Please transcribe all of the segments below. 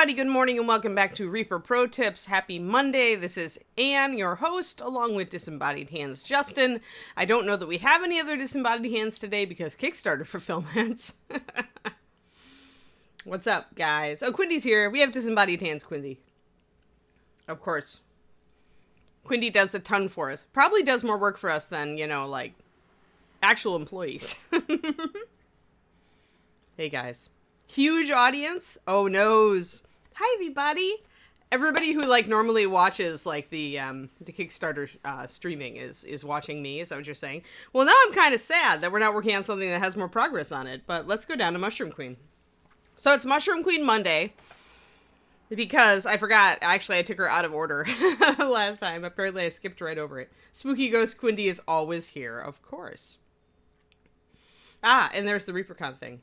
everybody, good morning and welcome back to Reaper Pro Tips. Happy Monday. This is Anne, your host, along with Disembodied Hands Justin. I don't know that we have any other Disembodied Hands today because Kickstarter fulfillments. What's up, guys? Oh, Quindy's here. We have Disembodied Hands, Quindy. Of course. Quindy does a ton for us. Probably does more work for us than, like, actual employees. Hey, guys. Huge audience. Oh, noes. Hi, everybody. Everybody who normally watches the Kickstarter streaming is watching me. Is that what you're saying? Well, now I'm kind of sad that we're not working on something that has more progress on it. But let's go down to Mushroom Queen. So it's Mushroom Queen Monday because I forgot. Actually, I took her out of order last time. Apparently, I skipped right over it. Spooky Ghost Quindy is always here, of course. Ah, and there's the ReaperCon thing.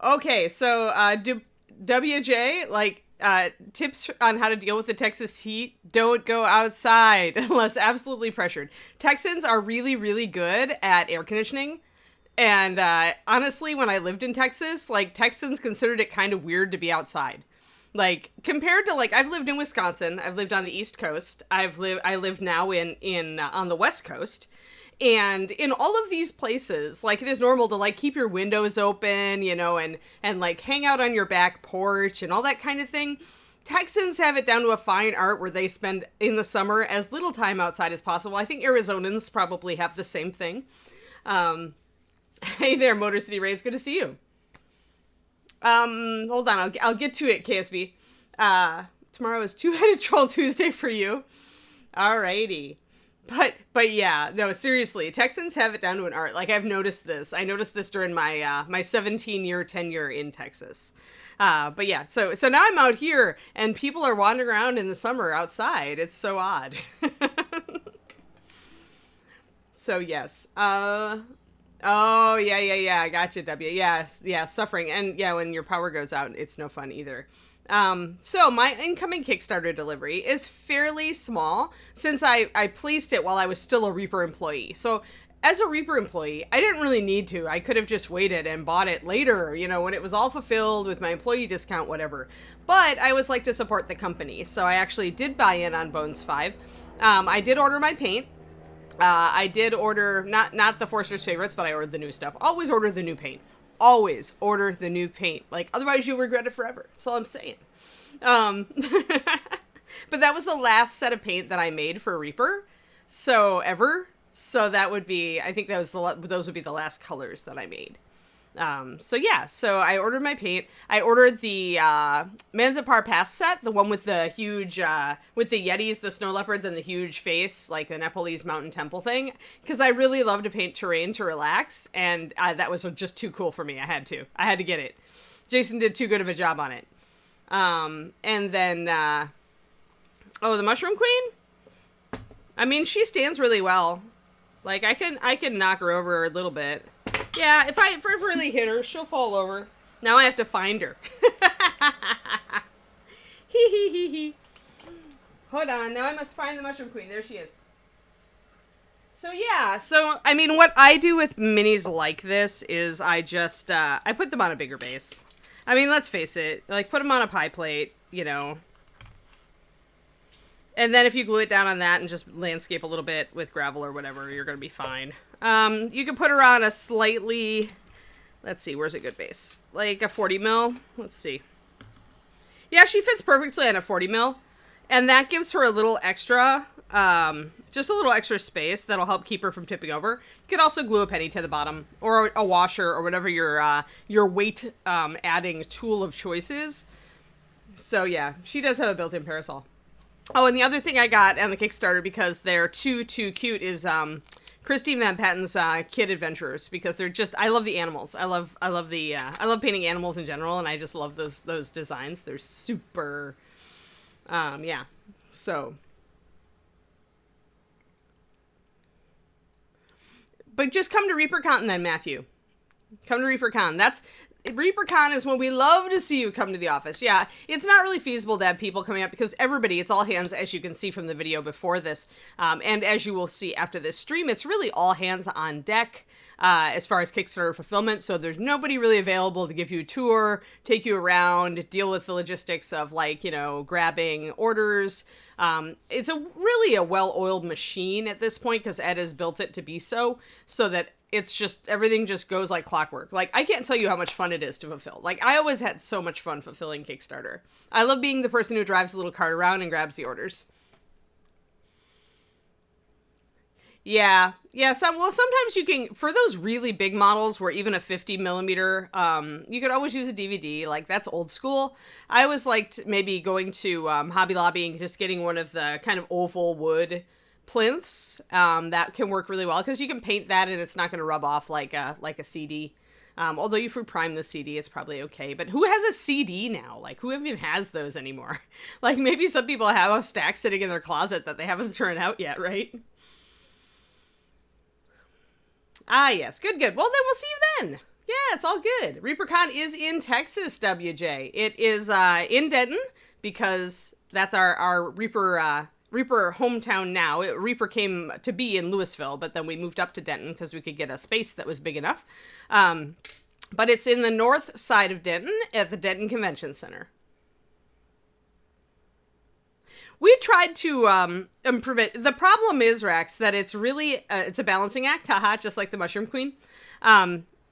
Okay, so WJ, tips on how to deal with the Texas heat. Don't go outside unless absolutely pressured. Texans are really, really good at air conditioning. And honestly, when I lived in Texas, Texans considered it kind of weird to be outside. Compared to, I've lived in Wisconsin. I've lived on the East Coast. I live now in on the West Coast. And in all of these places, it is normal to, keep your windows open, and hang out on your back porch and all that kind of thing. Texans have it down to a fine art where they spend, in the summer, as little time outside as possible. I think Arizonans probably have the same thing. Hey there, Motor City Ray. It's good to see you. Hold on. I'll get to it, KSB. Tomorrow is Two-Headed Troll Tuesday for you. Alrighty. But yeah, no, seriously, Texans have it down to an art. I've noticed this. I noticed this during my 17-year tenure in Texas. But yeah, so now I'm out here and people are wandering around in the summer outside. It's so odd. So yes. Oh, yeah. I gotcha, W. Yes, yeah, suffering. And yeah, when your power goes out, it's no fun either. So my incoming Kickstarter delivery is fairly small since I placed it while I was still a Reaper employee. So as a Reaper employee, I didn't really need to. I could have just waited and bought it later, when it was all fulfilled with my employee discount, whatever. But I always like to support the company. So I actually did buy in on Bones 5. I did order my paint. I did order, not the Forster's Favorites, but I ordered the new stuff. Always order the new paint. Always order the new paint. Otherwise you'll regret it forever. That's all I'm saying. But that was the last set of paint that I made for Reaper. So that would be, I think those would be the last colors that I made. So I ordered my paint. I ordered the Manzapar Pass set, the one with the huge, with the Yetis, the snow leopards, and the huge face, like the Nepalese mountain temple thing, because I really love to paint terrain to relax, and that was just too cool for me. I had to get it. Jason did too good of a job on it. And then, the Mushroom Queen? I mean, she stands really well. I can knock her over a little bit. Yeah, if I really hit her, she'll fall over. Now I have to find her. Hee. Hold on, now I must find the Mushroom Queen. There she is. So yeah, I mean, what I do with minis like this is I just, I put them on a bigger base. I mean, let's face it, put them on a pie plate, And then if you glue it down on that and just landscape a little bit with gravel or whatever, you're going to be fine. You can put her on a slightly, let's see, where's a good base? A 40 mil. Let's see. Yeah, she fits perfectly on a 40 mil. And that gives her a little extra, just a little extra space that'll help keep her from tipping over. You could also glue a penny to the bottom or a washer or whatever your weight adding tool of choice is. So yeah, she does have a built-in parasol. Oh, and the other thing I got on the Kickstarter because they're too cute is Christine Van Patten's Kid Adventurers, because they're just, I love the animals. I love painting animals in general, and I just love those designs. They're super, yeah. So, but just come to ReaperCon then, Matthew. Come to ReaperCon. ReaperCon is when we love to see you come to the office. Yeah, it's not really feasible to have people coming up because everybody, it's all hands, as you can see from the video before this. And as you will see after this stream, it's really all hands on deck as far as Kickstarter fulfillment. So there's nobody really available to give you a tour, take you around, deal with the logistics of like, you know, grabbing orders. It's really a well-oiled machine at this point because Ed has built it to be so that it's just, everything just goes like clockwork. Like, I can't tell you how much fun it is to fulfill. Like, I always had so much fun fulfilling Kickstarter. I love being the person who drives the little cart around and grabs the orders. Yeah. Sometimes you can, for those really big models where even a 50 millimeter, you could always use a DVD. Like, that's old school. I always liked maybe going to Hobby Lobby and just getting one of the kind of oval wood plinths. That can work really well because you can paint that and it's not going to rub off like a CD. Although if you prime the CD, it's probably okay. But who has a CD now? Like, who even has those anymore? Like, maybe some people have a stack sitting in their closet that they haven't thrown out yet, right? Ah, yes. Good. Well, then we'll see you then. Yeah, it's all good. ReaperCon is in Texas, WJ. It is in Denton because that's our Reaper hometown now. Reaper came to be in Louisville, but then we moved up to Denton because we could get a space that was big enough. But it's in the north side of Denton at the Denton Convention Center. We tried to improve it. The problem is, Rex, that it's really, it's a balancing act, haha, just like the Mushroom Queen,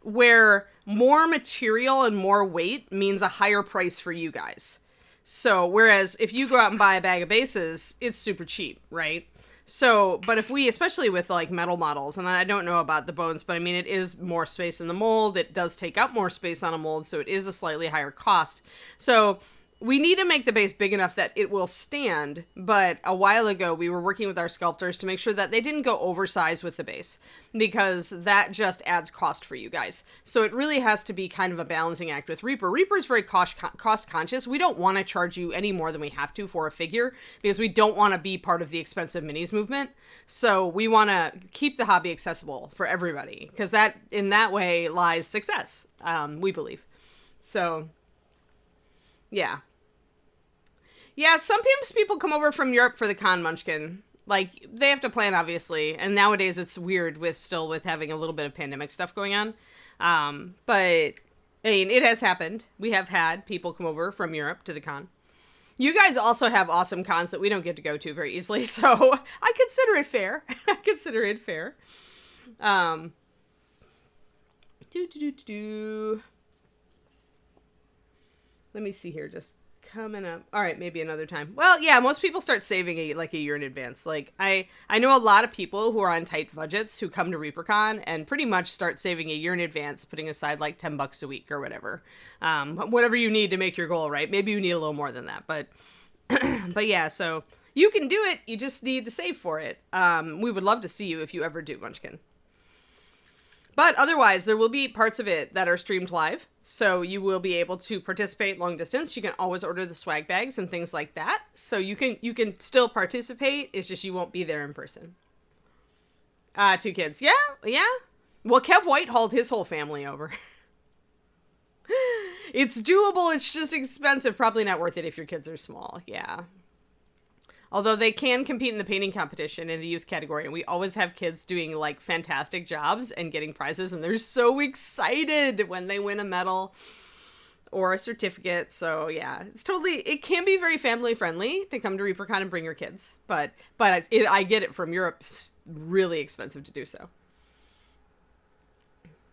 where more material and more weight means a higher price for you guys. So, whereas if you go out and buy a bag of bases, it's super cheap, right? So, but if we, especially with like metal models, and I don't know about the bones, but I mean, it is more space in the mold. It does take up more space on a mold, so it is a slightly higher cost. So, we need to make the base big enough that it will stand, but a while ago we were working with our sculptors to make sure that they didn't go oversized with the base, because that just adds cost for you guys. So it really has to be kind of a balancing act with Reaper. Reaper is very cost conscious. We don't want to charge you any more than we have to for a figure, because we don't want to be part of the expensive minis movement. So we want to keep the hobby accessible for everybody, because that, in that way, lies success, we believe. So, yeah. Yeah, sometimes people come over from Europe for the con, Munchkin. Like, they have to plan, obviously. And nowadays it's weird with having a little bit of pandemic stuff going on. But, I mean, it has happened. We have had people come over from Europe to the con. You guys also have awesome cons that we don't get to go to very easily. So, I consider it fair. Let me see here, just coming up. All right, maybe another time. Well, yeah, most people start saving a year in advance. Like, I know a lot of people who are on tight budgets who come to ReaperCon and pretty much start saving a year in advance, putting aside like $10 a week or whatever. Whatever you need to make your goal, right? Maybe you need a little more than that, but but yeah, so you can do it. You just need to save for it. We would love to see you if you ever do, Munchkin. But otherwise, there will be parts of it that are streamed live, so you will be able to participate long distance. You can always order the swag bags and things like that, so you can still participate. It's just you won't be there in person. 2 kids. Yeah. Well, Kev White hauled his whole family over. It's doable. It's just expensive. Probably not worth it if your kids are small. Yeah. Although they can compete in the painting competition in the youth category, and we always have kids doing like fantastic jobs and getting prizes, and they're so excited when they win a medal or a certificate. So yeah, it can be very family friendly to come to ReaperCon and bring your kids, but I get it from Europe. It's really expensive to do so.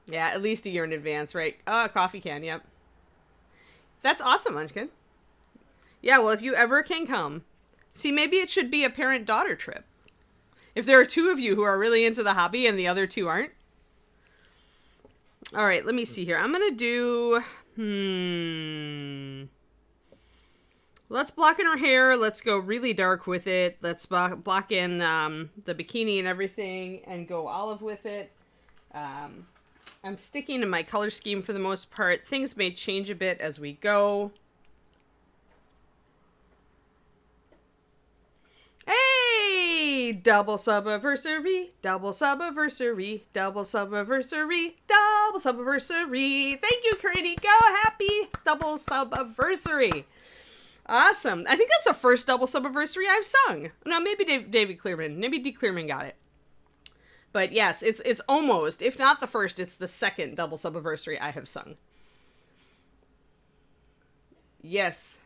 Yeah, at least a year in advance, right? Oh, a coffee can, yep. That's awesome, Munchkin. Yeah, well, if you ever can come. See, maybe it should be a parent-daughter trip. If there are 2 of you who are really into the hobby and the other 2 aren't. All right, let me see here. I'm going to do... Let's block in her hair. Let's go really dark with it. Let's block in the bikini and everything and go olive with it. I'm sticking to my color scheme for the most part. Things may change a bit as we go. Hey, Double subiversary, double subiversary, double subiversary, double subiversary. Thank you, Kariniko. Happy double subiversary. Awesome. I think that's the first double subiversary I've sung. No, maybe David Clearman. Maybe D. Clearman got it. But yes, it's almost, if not the first, it's the second double subiversary I have sung. Yes.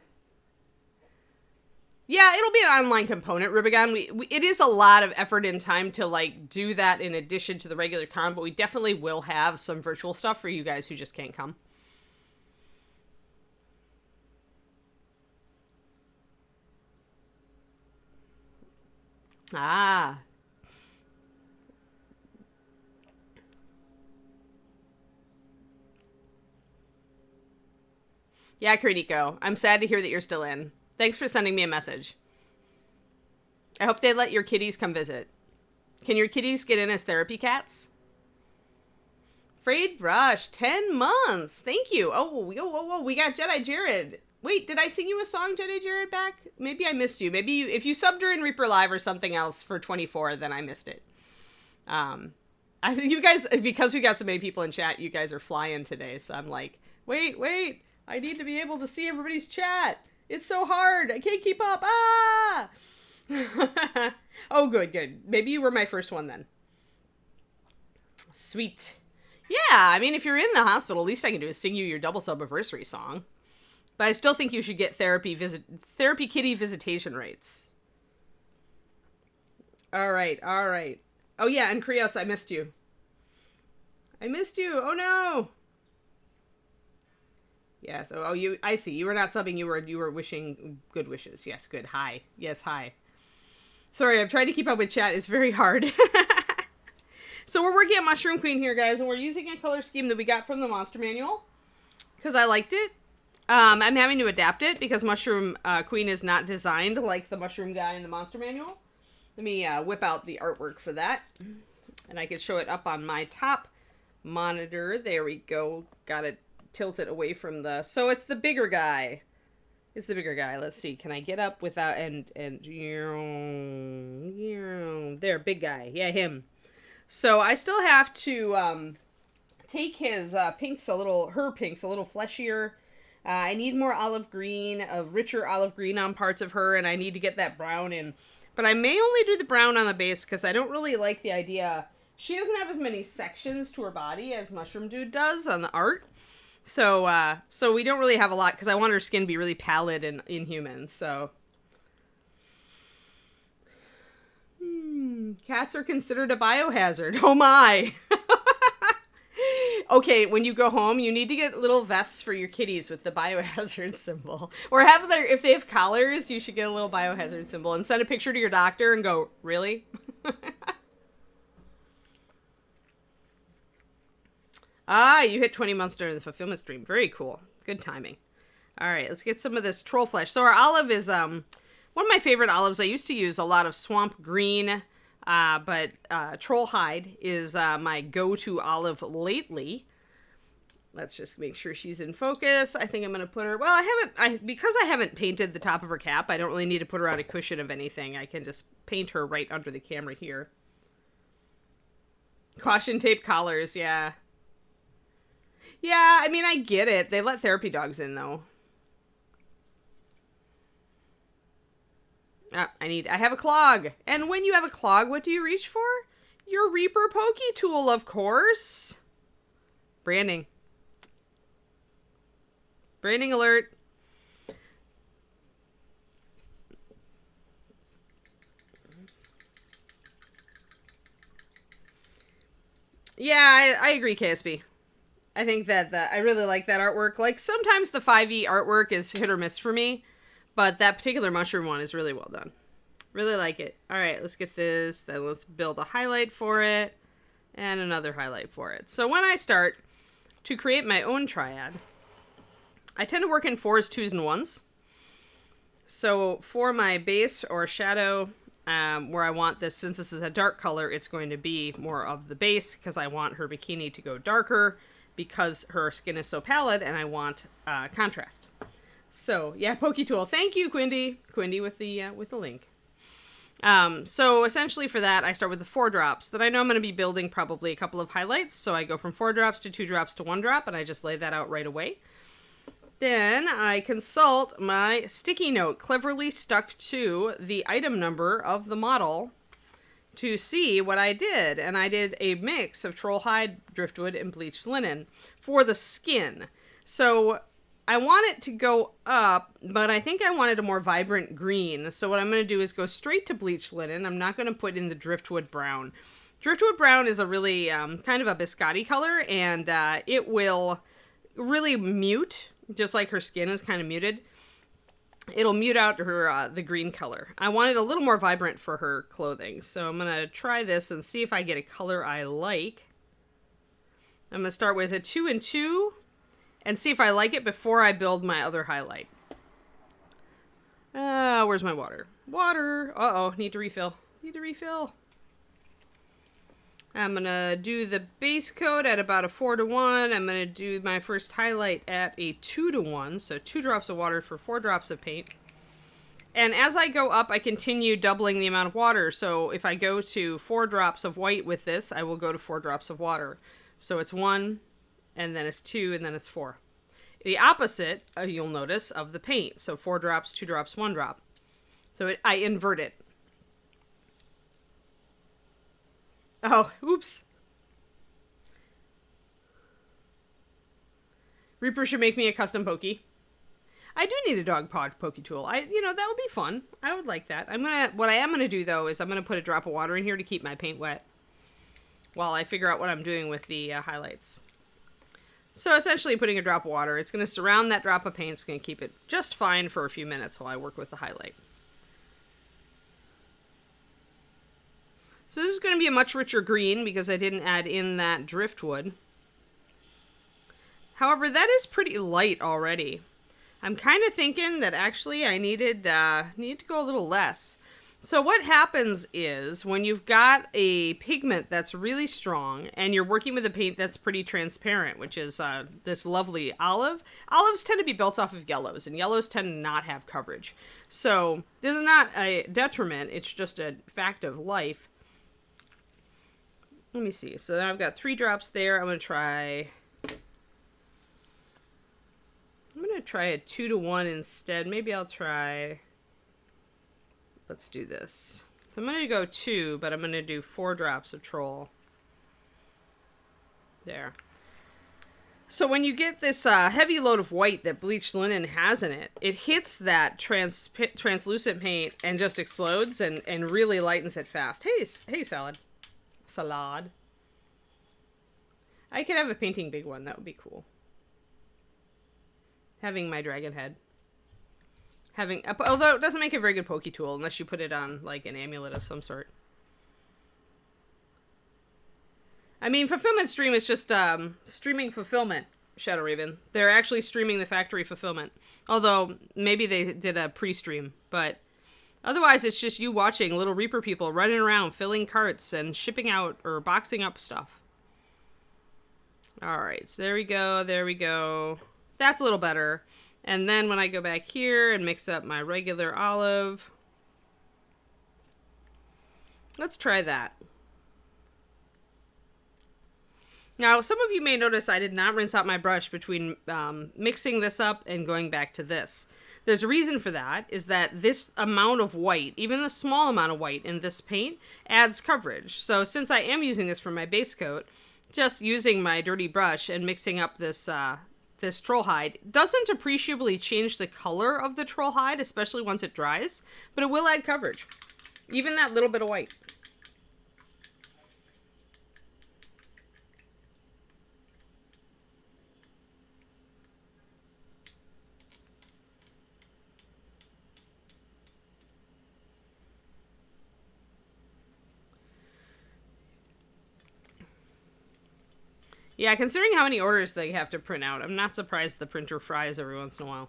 Yeah, it'll be an online component, Rubigon. It is a lot of effort and time to, like, do that in addition to the regular con, but we definitely will have some virtual stuff for you guys who just can't come. Ah. Yeah, Kariniko. I'm sad to hear that you're still in. Thanks for sending me a message. I hope they let your kitties come visit. Can your kitties get in as therapy cats? Frayed Brush, 10 months. Thank you. Oh, we got Jedi Jared. Wait, did I sing you a song, Jedi Jared, back? Maybe I missed you. Maybe you, if you subbed during Reaper Live or something else for 24, then I missed it. I think you guys, because we got so many people in chat, you guys are flying today. So I'm like, wait. I need to be able to see everybody's chat. It's so hard. I can't keep up. Ah! Oh, good. Maybe you were my first one then. Sweet. Yeah, I mean, if you're in the hospital, least I can do is sing you your double subiversary song. But I still think you should get therapy kitty visitation rates. All right. Oh yeah, and Krios, I missed you. Oh no. Yes. Oh, you. I see. You were not subbing. You were wishing good wishes. Yes. Good. Hi. Yes. Hi. Sorry, I'm trying to keep up with chat. It's very hard. So we're working at Mushroom Queen here, guys, and we're using a color scheme that we got from the Monster Manual because I liked it. I'm having to adapt it because Mushroom Queen is not designed like the Mushroom guy in the Monster Manual. Let me whip out the artwork for that, and I can show it up on my top monitor. There we go. Got it. Tilt it away from the, so it's the bigger guy. Let's see, can I get up without, and there, big guy. Yeah, him. So I still have to take his pinks a little fleshier. I need more olive green, a richer olive green on parts of her, and I need to get that brown in. But I may only do the brown on the base because I don't really like the idea. She doesn't have as many sections to her body as Mushroom Dude does on the art. So we don't really have a lot because I want her skin to be really pallid and inhuman, so. Cats are considered a biohazard. Oh my. Okay, when you go home, you need to get little vests for your kitties with the biohazard symbol. Or if they have collars, you should get a little biohazard symbol and send a picture to your doctor and go, really? Ah, you hit 20 months during the fulfillment stream. Very cool. Good timing. All right, let's get some of this troll flesh. So our olive is one of my favorite olives. I used to use a lot of swamp green, but troll hide is my go-to olive lately. Let's just make sure she's in focus. I think I'm going to put her, well, because I haven't painted the top of her cap, I don't really need to put her on a cushion of anything. I can just paint her right under the camera here. Caution tape collars, yeah. Yeah, I mean, I get it. They let therapy dogs in, though. I have a clog. And when you have a clog, what do you reach for? Your Reaper Pokey Tool, of course. Branding. Branding alert. Yeah, I agree, KSB. I think that I really like that artwork. Like, sometimes the 5e artwork is hit or miss for me, but that particular mushroom one is really well done. Really like it. All right, let's get this. Then let's build a highlight for it and another highlight for it. So when I start to create my own triad, I tend to work in 4s, 2s, and 1s. So for my base or shadow, where I want this, since this is a dark color, it's going to be more of the base because I want her bikini to go darker, because her skin is so pallid and I want contrast. So yeah, Pokey Tool. Thank you, Quindy. Quindy with the link. So essentially for that, I start with the 4 drops. Then I know I'm going to be building probably a couple of highlights. So I go from 4 drops to 2 drops to 1 drop, and I just lay that out right away. Then I consult my sticky note cleverly stuck to the item number of the model to see what I did. And I did a mix of troll hide, driftwood, and bleached linen for the skin. So I want it to go up, but I think I wanted a more vibrant green. So what I'm going to do is go straight to bleached linen. I'm not going to put in the driftwood brown. Driftwood brown is a really kind of a biscotti color, and it will really mute, just like her skin is kind of muted. It'll mute out her the green color. I want it a little more vibrant for her clothing. So I'm going to try this and see if I get a color I like. I'm going to start with a 2 and 2 and see if I like it before I build my other highlight. Where's my water? Water! Uh-oh, need to refill. Need to refill. I'm going to do the base coat at about a 4 to 1. I'm going to do my first highlight at a 2 to 1. So 2 drops of water for 4 drops of paint. And as I go up, I continue doubling the amount of water. So if I go to 4 drops of white with this, I will go to 4 drops of water. So it's 1, and then it's 2, and then it's 4. The opposite, you'll notice, of the paint. So 4 drops, 2 drops, 1 drop. So I invert it. Oh, oops. Reaper should make me a custom pokey. I do need a dog pod pokey tool. That would be fun. I would like that. What I am gonna do though is I'm gonna put a drop of water in here to keep my paint wet while I figure out what I'm doing with the highlights. So essentially putting a drop of water, it's gonna surround that drop of paint. It's gonna keep it just fine for a few minutes while I work with the highlight. So this is going to be a much richer green because I didn't add in that driftwood. However, that is pretty light already. I'm kind of thinking that actually I need to go a little less. So what happens is when you've got a pigment that's really strong and you're working with a paint that's pretty transparent, which is this lovely olive. Olives tend to be built off of yellows, and yellows tend to not have coverage. So this is not a detriment. It's just a fact of life. Let me see. So now I've got 3 drops there. I'm going to try a 2 to 1 instead. Maybe I'll try, let's do this. So I'm going to go 2, but I'm going to do 4 drops of troll. There. So when you get this heavy load of white that bleached linen has in it, it hits that translucent paint and just explodes and really lightens it fast. Hey, salad. Salad. I could have a painting big one. That would be cool. Having my dragon head. Although it doesn't make a very good pokey tool unless you put it on like an amulet of some sort. I mean, Fulfillment Stream is just streaming fulfillment, Shadow Raven. They're actually streaming the factory fulfillment. Although maybe they did a pre-stream, but otherwise, it's just you watching little Reaper people running around, filling carts and shipping out or boxing up stuff. All right, so there we go. There we go. That's a little better. And then when I go back here and mix up my regular olive, let's try that. Now, some of you may notice I did not rinse out my brush between mixing this up and going back to this. There's a reason for that, is that this amount of white, even the small amount of white in this paint, adds coverage. So since I am using this for my base coat, just using my dirty brush and mixing up this this troll hide doesn't appreciably change the color of the troll hide, especially once it dries, but it will add coverage. Even that little bit of white. Yeah, considering how many orders they have to print out, I'm not surprised the printer fries every once in a while.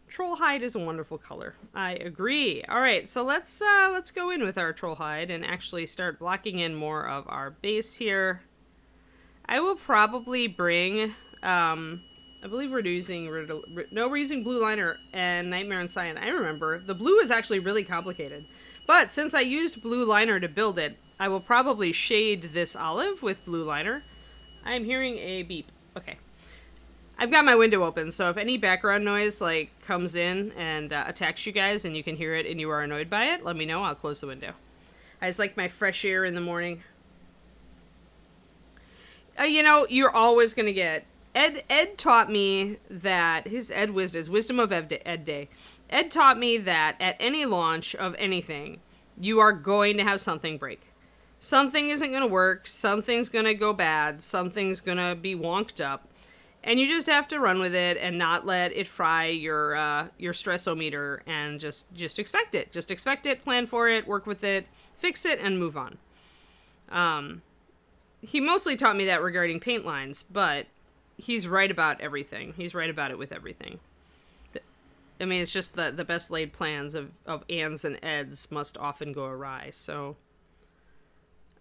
Troll hide is a wonderful color. I agree. All right, so let's go in with our troll hide and actually start blocking in more of our base here. I will probably bring, I believe we're using blue liner and Nightmare and Cyan. I remember the blue is actually really complicated. But since I used blue liner to build it, I will probably shade this olive with blue liner. I am hearing a beep. Okay. I've got my window open, so if any background noise like comes in and attacks you guys and you can hear it and you are annoyed by it, let me know. I'll close the window. I just like my fresh air in the morning. You know, you're always going to get... Ed taught me that... His Wisdom of Ed Day. Ed taught me that at any launch of anything, you are going to have something break. Something isn't going to work. Something's going to go bad. Something's going to be wonked up. And you just have to run with it and not let it fry your stressometer, and just expect it. Just expect it, plan for it, work with it, fix it, and move on. He mostly taught me that regarding paint lines, but he's right about everything. He's right about it with everything. I mean, it's just the best laid plans of Anns and Eds must often go awry, so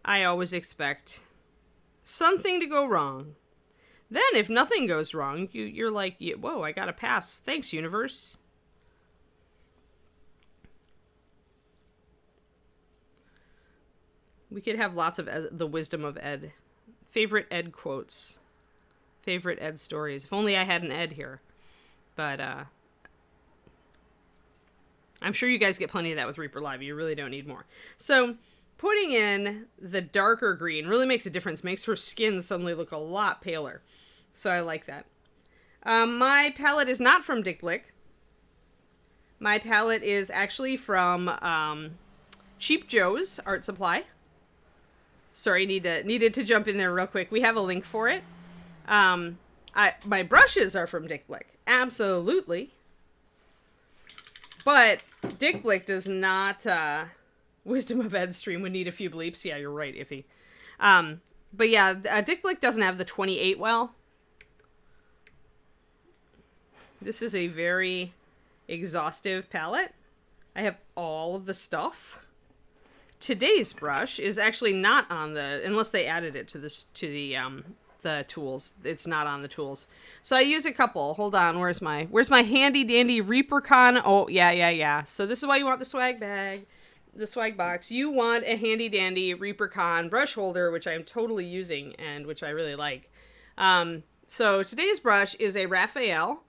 I always expect something to go wrong. Then, if nothing goes wrong, you're like, whoa, I got a pass. Thanks, universe. We could have lots of the wisdom of Ed. Favorite Ed quotes. Favorite Ed stories. If only I had an Ed here. But, I'm sure you guys get plenty of that with Reaper Live. You really don't need more. So, putting in the darker green really makes a difference. Makes her skin suddenly look a lot paler. So I like that. My palette is not from Dick Blick. My palette is actually from Cheap Joe's Art Supply. Sorry, needed to jump in there real quick. We have a link for it. My brushes are from Dick Blick. Absolutely. But Dick Blick does not... Wisdom of Ed stream would need a few bleeps. Yeah, you're right, Iffy. But yeah, Dick Blick doesn't have the 28 well. This is a very exhaustive palette. I have all of the stuff. Today's brush is actually not on the, unless they added it to the tools. It's not on the tools. So I use a couple. Hold on, where's my handy dandy Reapercon? Oh, yeah. So this is why you want the swag bag, the swag box. You want a handy dandy Reapercon brush holder, which I'm totally using and which I really like. So today's brush is a Raphael.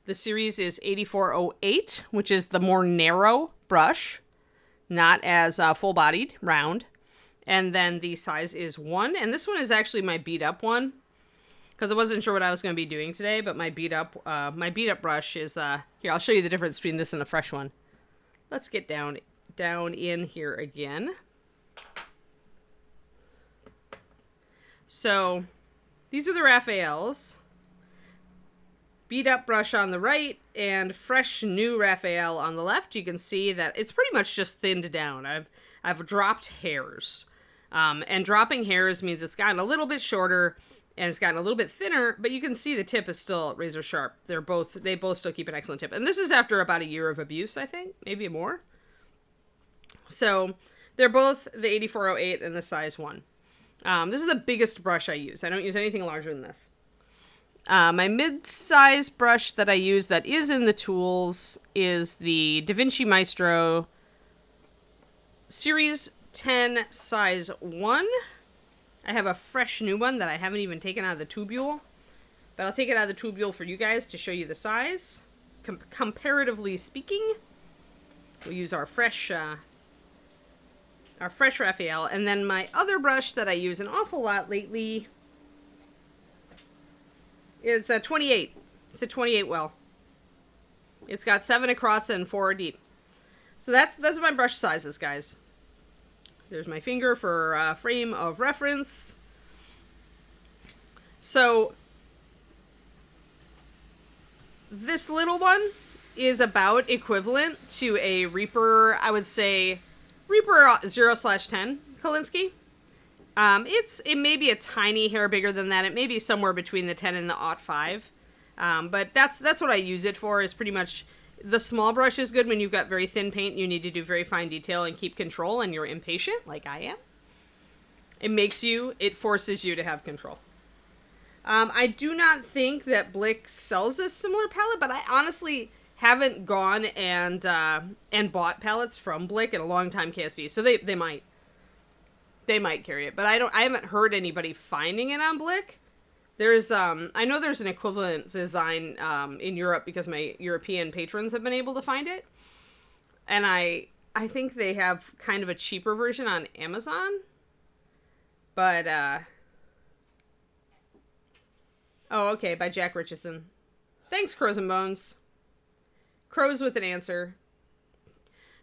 The series is 8408, which is the more narrow brush, not as full-bodied, round. And then the size is 1. And this one is actually my beat-up one, because I wasn't sure what I was going to be doing today. But my beat-up brush is here. I'll show you the difference between this and a fresh one. Let's get down in here again. So these are the Raphaels. Beat up brush on the right and fresh new Raphael on the left. You can see that it's pretty much just thinned down. I've dropped hairs. And dropping hairs means it's gotten a little bit shorter and it's gotten a little bit thinner, but you can see the tip is still razor sharp. They both still keep an excellent tip. And this is after about a year of abuse, I think, maybe more. So they're both the 8408 and the size 1. This is the biggest brush I use. I don't use anything larger than this. My mid-size brush that I use that is in the tools is the Da Vinci Maestro Series 10 size 1. I have a fresh new one that I haven't even taken out of the tubule, but I'll take it out of the tubule for you guys to show you the size. Comparatively speaking, we'll use our fresh Raphael, and then my other brush that I use an awful lot lately. It's a 28. It's a 28 well. It's got 7 across and 4 deep. So that's my brush sizes, guys. There's my finger for frame of reference. So this little one is about equivalent to a Reaper, I would say, Reaper 0/10 Kolinsky. It may be a tiny hair bigger than that. It may be somewhere between the 10 and the 05. But that's what I use it for, is pretty much the small brush is good when you've got very thin paint. You need to do very fine detail and keep control, and you're impatient like I am. It forces you to have control. I do not think that Blick sells a similar palette, but I honestly haven't gone and bought palettes from Blick in a long time, KSB. So they might carry it, but I haven't heard anybody finding it on Blick. There's I know there's an equivalent design in Europe because my European patrons have been able to find it. And I think they have kind of a cheaper version on Amazon. But oh, okay, by Jack Richardson. Thanks, Crows and Bones. Crows with an answer.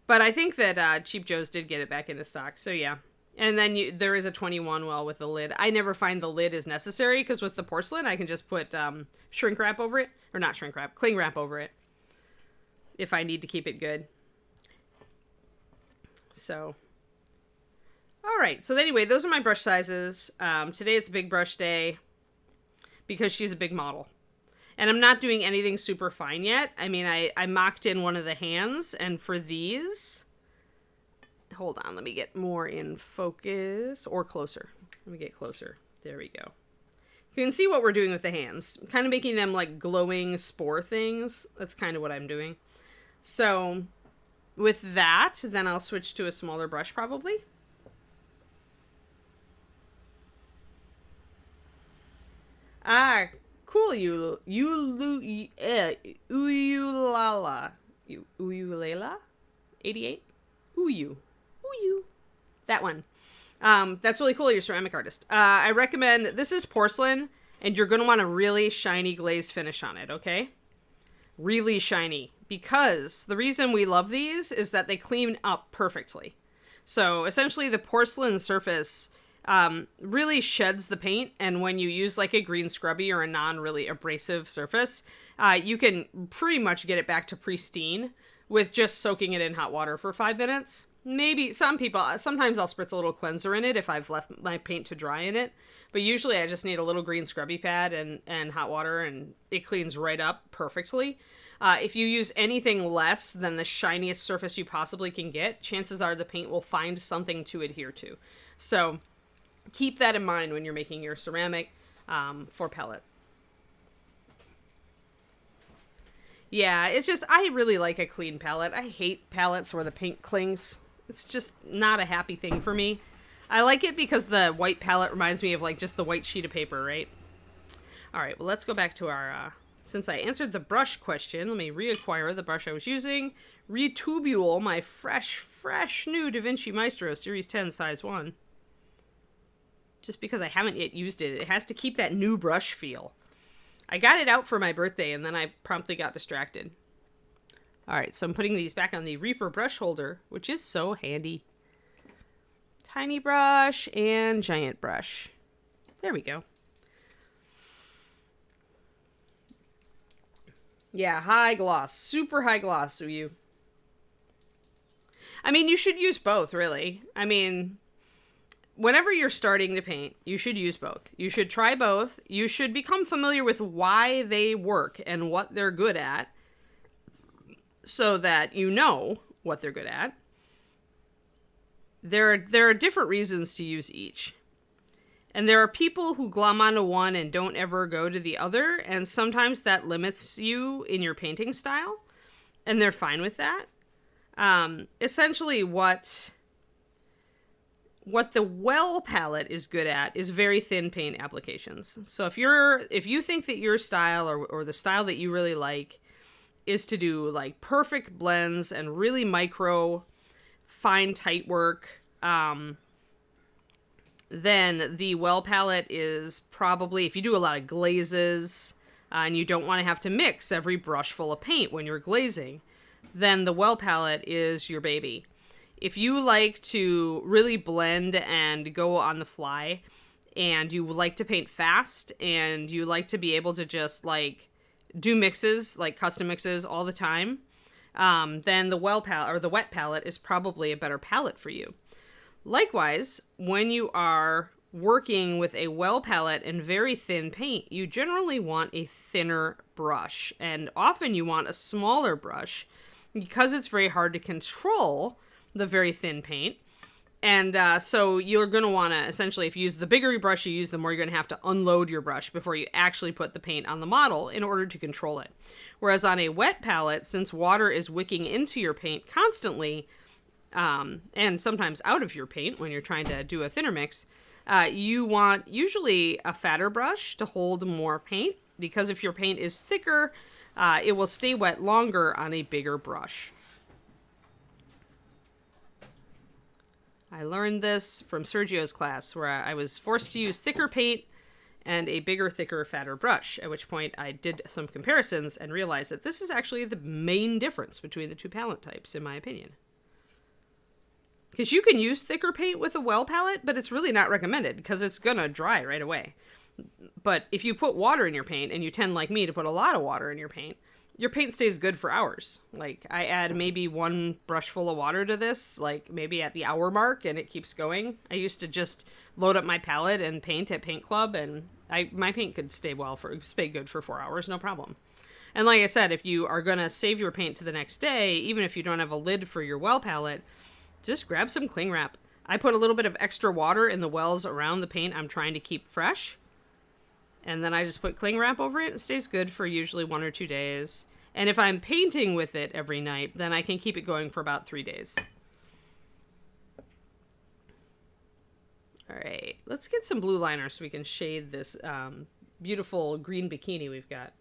But I think that Cheap Joe's did get it back into stock. So yeah. And then there is a 21 well with the lid. I never find the lid is necessary because with the porcelain, I can just put shrink wrap over it. Or not shrink wrap, cling wrap over it. If I need to keep it good. So. Alright, so anyway, those are my brush sizes. Today it's big brush day because she's a big model. And I'm not doing anything super fine yet. I mean, I mocked in one of the hands, and for these... Hold on, let me get more in focus, or closer. Let me get closer. There we go. You can see what we're doing with the hands. Kind of making them like glowing spore things. That's kind of what I'm doing. So, with that, then I'll switch to a smaller brush probably. Ah, cool, Uyulala. Uyulela? 88? Uyu. That one. That's really cool. You're a ceramic artist. I recommend, this is porcelain, and you're going to want a really shiny glaze finish on it, okay? Really shiny. Because the reason we love these is that they clean up perfectly. So essentially the porcelain surface really sheds the paint, and when you use like a green scrubby or a non-really abrasive surface, you can pretty much get it back to pristine with just soaking it in hot water for 5 minutes. Maybe sometimes I'll spritz a little cleanser in it if I've left my paint to dry in it. But usually I just need a little green scrubby pad and hot water, and it cleans right up perfectly. If you use anything less than the shiniest surface you possibly can get, chances are the paint will find something to adhere to. So keep that in mind when you're making your ceramic for pellet. Yeah, it's just, I really like a clean palette. I hate palettes where the paint clings. It's just not a happy thing for me. I like it because the white palette reminds me of like just the white sheet of paper, right? All right, well, let's go back to our, since I answered the brush question, let me reacquire the brush I was using. Retubule my fresh new Da Vinci Maestro Series 10 size 1. Just because I haven't yet used it. It has to keep that new brush feel. I got it out for my birthday, and then I promptly got distracted. Alright, so I'm putting these back on the Reaper brush holder, which is so handy. Tiny brush and giant brush. There we go. Yeah, high gloss. Super high gloss, you. I mean, you should use both, really. I mean... Whenever you're starting to paint, you should use both. You should try both. You should become familiar with why they work and what they're good at so that you know what they're good at. There are different reasons to use each. And there are people who glom onto one and don't ever go to the other, and sometimes that limits you in your painting style, and they're fine with that. Essentially what the well palette is good at is very thin paint applications. So if you think that your style or the style that you really like is to do like perfect blends and really micro fine tight work, then the well palette is probably, if you do a lot of glazes and you don't want to have to mix every brush full of paint when you're glazing, then the well palette is your baby. If you like to really blend and go on the fly, and you like to paint fast, and you like to be able to just like do mixes, like custom mixes all the time, then the well palette or the wet palette is probably a better palette for you. Likewise, when you are working with a well palette and very thin paint, you generally want a thinner brush, and often you want a smaller brush because it's very hard to control the very thin paint. So you're going to want to, essentially, if you use the bigger brush you use, the more you're going to have to unload your brush before you actually put the paint on the model in order to control it. Whereas on a wet palette, since water is wicking into your paint constantly, and sometimes out of your paint when you're trying to do a thinner mix, you want usually a fatter brush to hold more paint, because if your paint is thicker, it will stay wet longer on a bigger brush. I learned this from Sergio's class, where I was forced to use thicker paint and a bigger, thicker, fatter brush, at which point I did some comparisons and realized that this is actually the main difference between the two palette types, in my opinion. Because you can use thicker paint with a well palette, but it's really not recommended because it's going to dry right away. But if you put water in your paint, and you tend, like me, to put a lot of water in your paint stays good for hours. Like, I add maybe one brush full of water to this, like maybe at the hour mark, and it keeps going. I used to just load up my palette and paint at Paint Club, and my paint could stay good for 4 hours, no problem. And like I said, if you are going to save your paint to the next day, even if you don't have a lid for your well palette, just grab some cling wrap. I put a little bit of extra water in the wells around the paint I'm trying to keep fresh. And then I just put cling wrap over it. It stays good for usually 1 or 2 days. And if I'm painting with it every night, then I can keep it going for about 3 days. All right, let's get some blue liner so we can shade this beautiful green bikini we've got.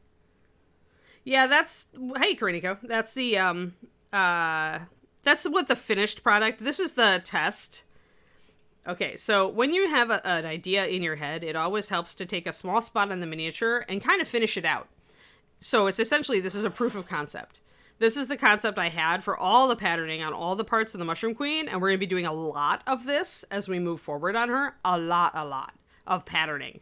Yeah, hey, Kariniko. That's what the finished product. This is the test. Okay, so when you have an idea in your head, it always helps to take a small spot on the miniature and kind of finish it out. So it's essentially, this is a proof of concept. This is the concept I had for all the patterning on all the parts of the Mushroom Queen, and we're going to be doing a lot of this as we move forward on her. A lot of patterning.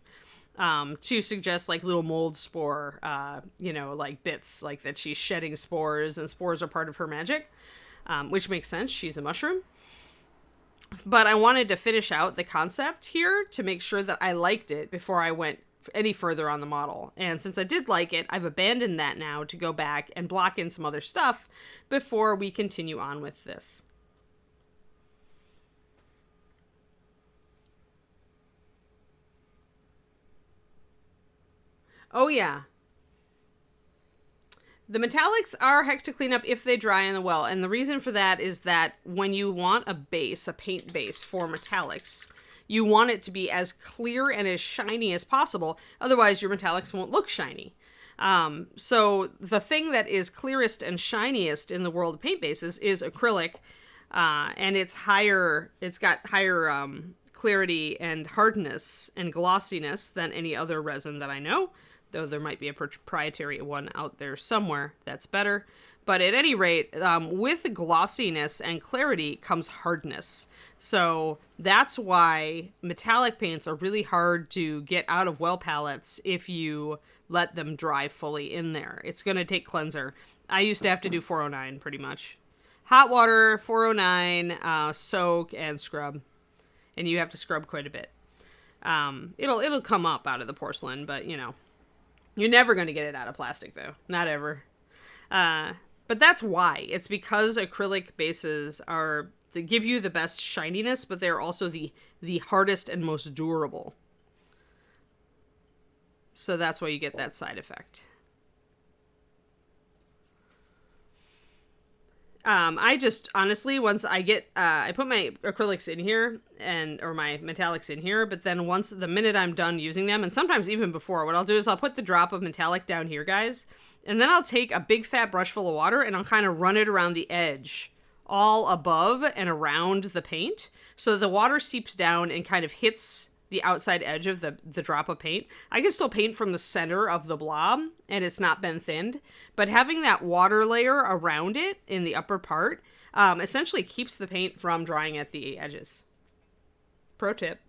To suggest like little mold spore, like bits, like that she's shedding spores, and spores are part of her magic, which makes sense. She's a mushroom. But I wanted to finish out the concept here to make sure that I liked it before I went any further on the model. And since I did like it, I've abandoned that now to go back and block in some other stuff before we continue on with this. Oh yeah. The metallics are heck to clean up if they dry in the well, and the reason for that is that when you want a paint base for metallics, you want it to be as clear and as shiny as possible, otherwise your metallics won't look shiny. So the thing that is clearest and shiniest in the world of paint bases is acrylic, and it's got higher clarity and hardness and glossiness than any other resin that I know. Though there might be a proprietary one out there somewhere that's better. But at any rate, with glossiness and clarity comes hardness. So that's why metallic paints are really hard to get out of well palettes if you let them dry fully in there. It's going to take cleanser. I used to have to do 409 pretty much. Hot water, 409, soak, and scrub. And you have to scrub quite a bit. It'll come up out of the porcelain, but you know. You're never going to get it out of plastic, though. Not ever. But that's why. It's because acrylic bases they give you the best shininess, but they're also the hardest and most durable. So that's why you get that side effect. I just, honestly, once I get, I put my acrylics in here, or my metallics in here, but then the minute I'm done using them, and sometimes even before, what I'll do is I'll put the drop of metallic down here, guys, and then I'll take a big fat brush full of water, and I'll kind of run it around the edge, all above and around the paint, so the water seeps down and kind of hits the outside edge of the drop of paint. I can still paint from the center of the blob, and it's not been thinned, but having that water layer around it in the upper part essentially keeps the paint from drying at the edges. Pro tip.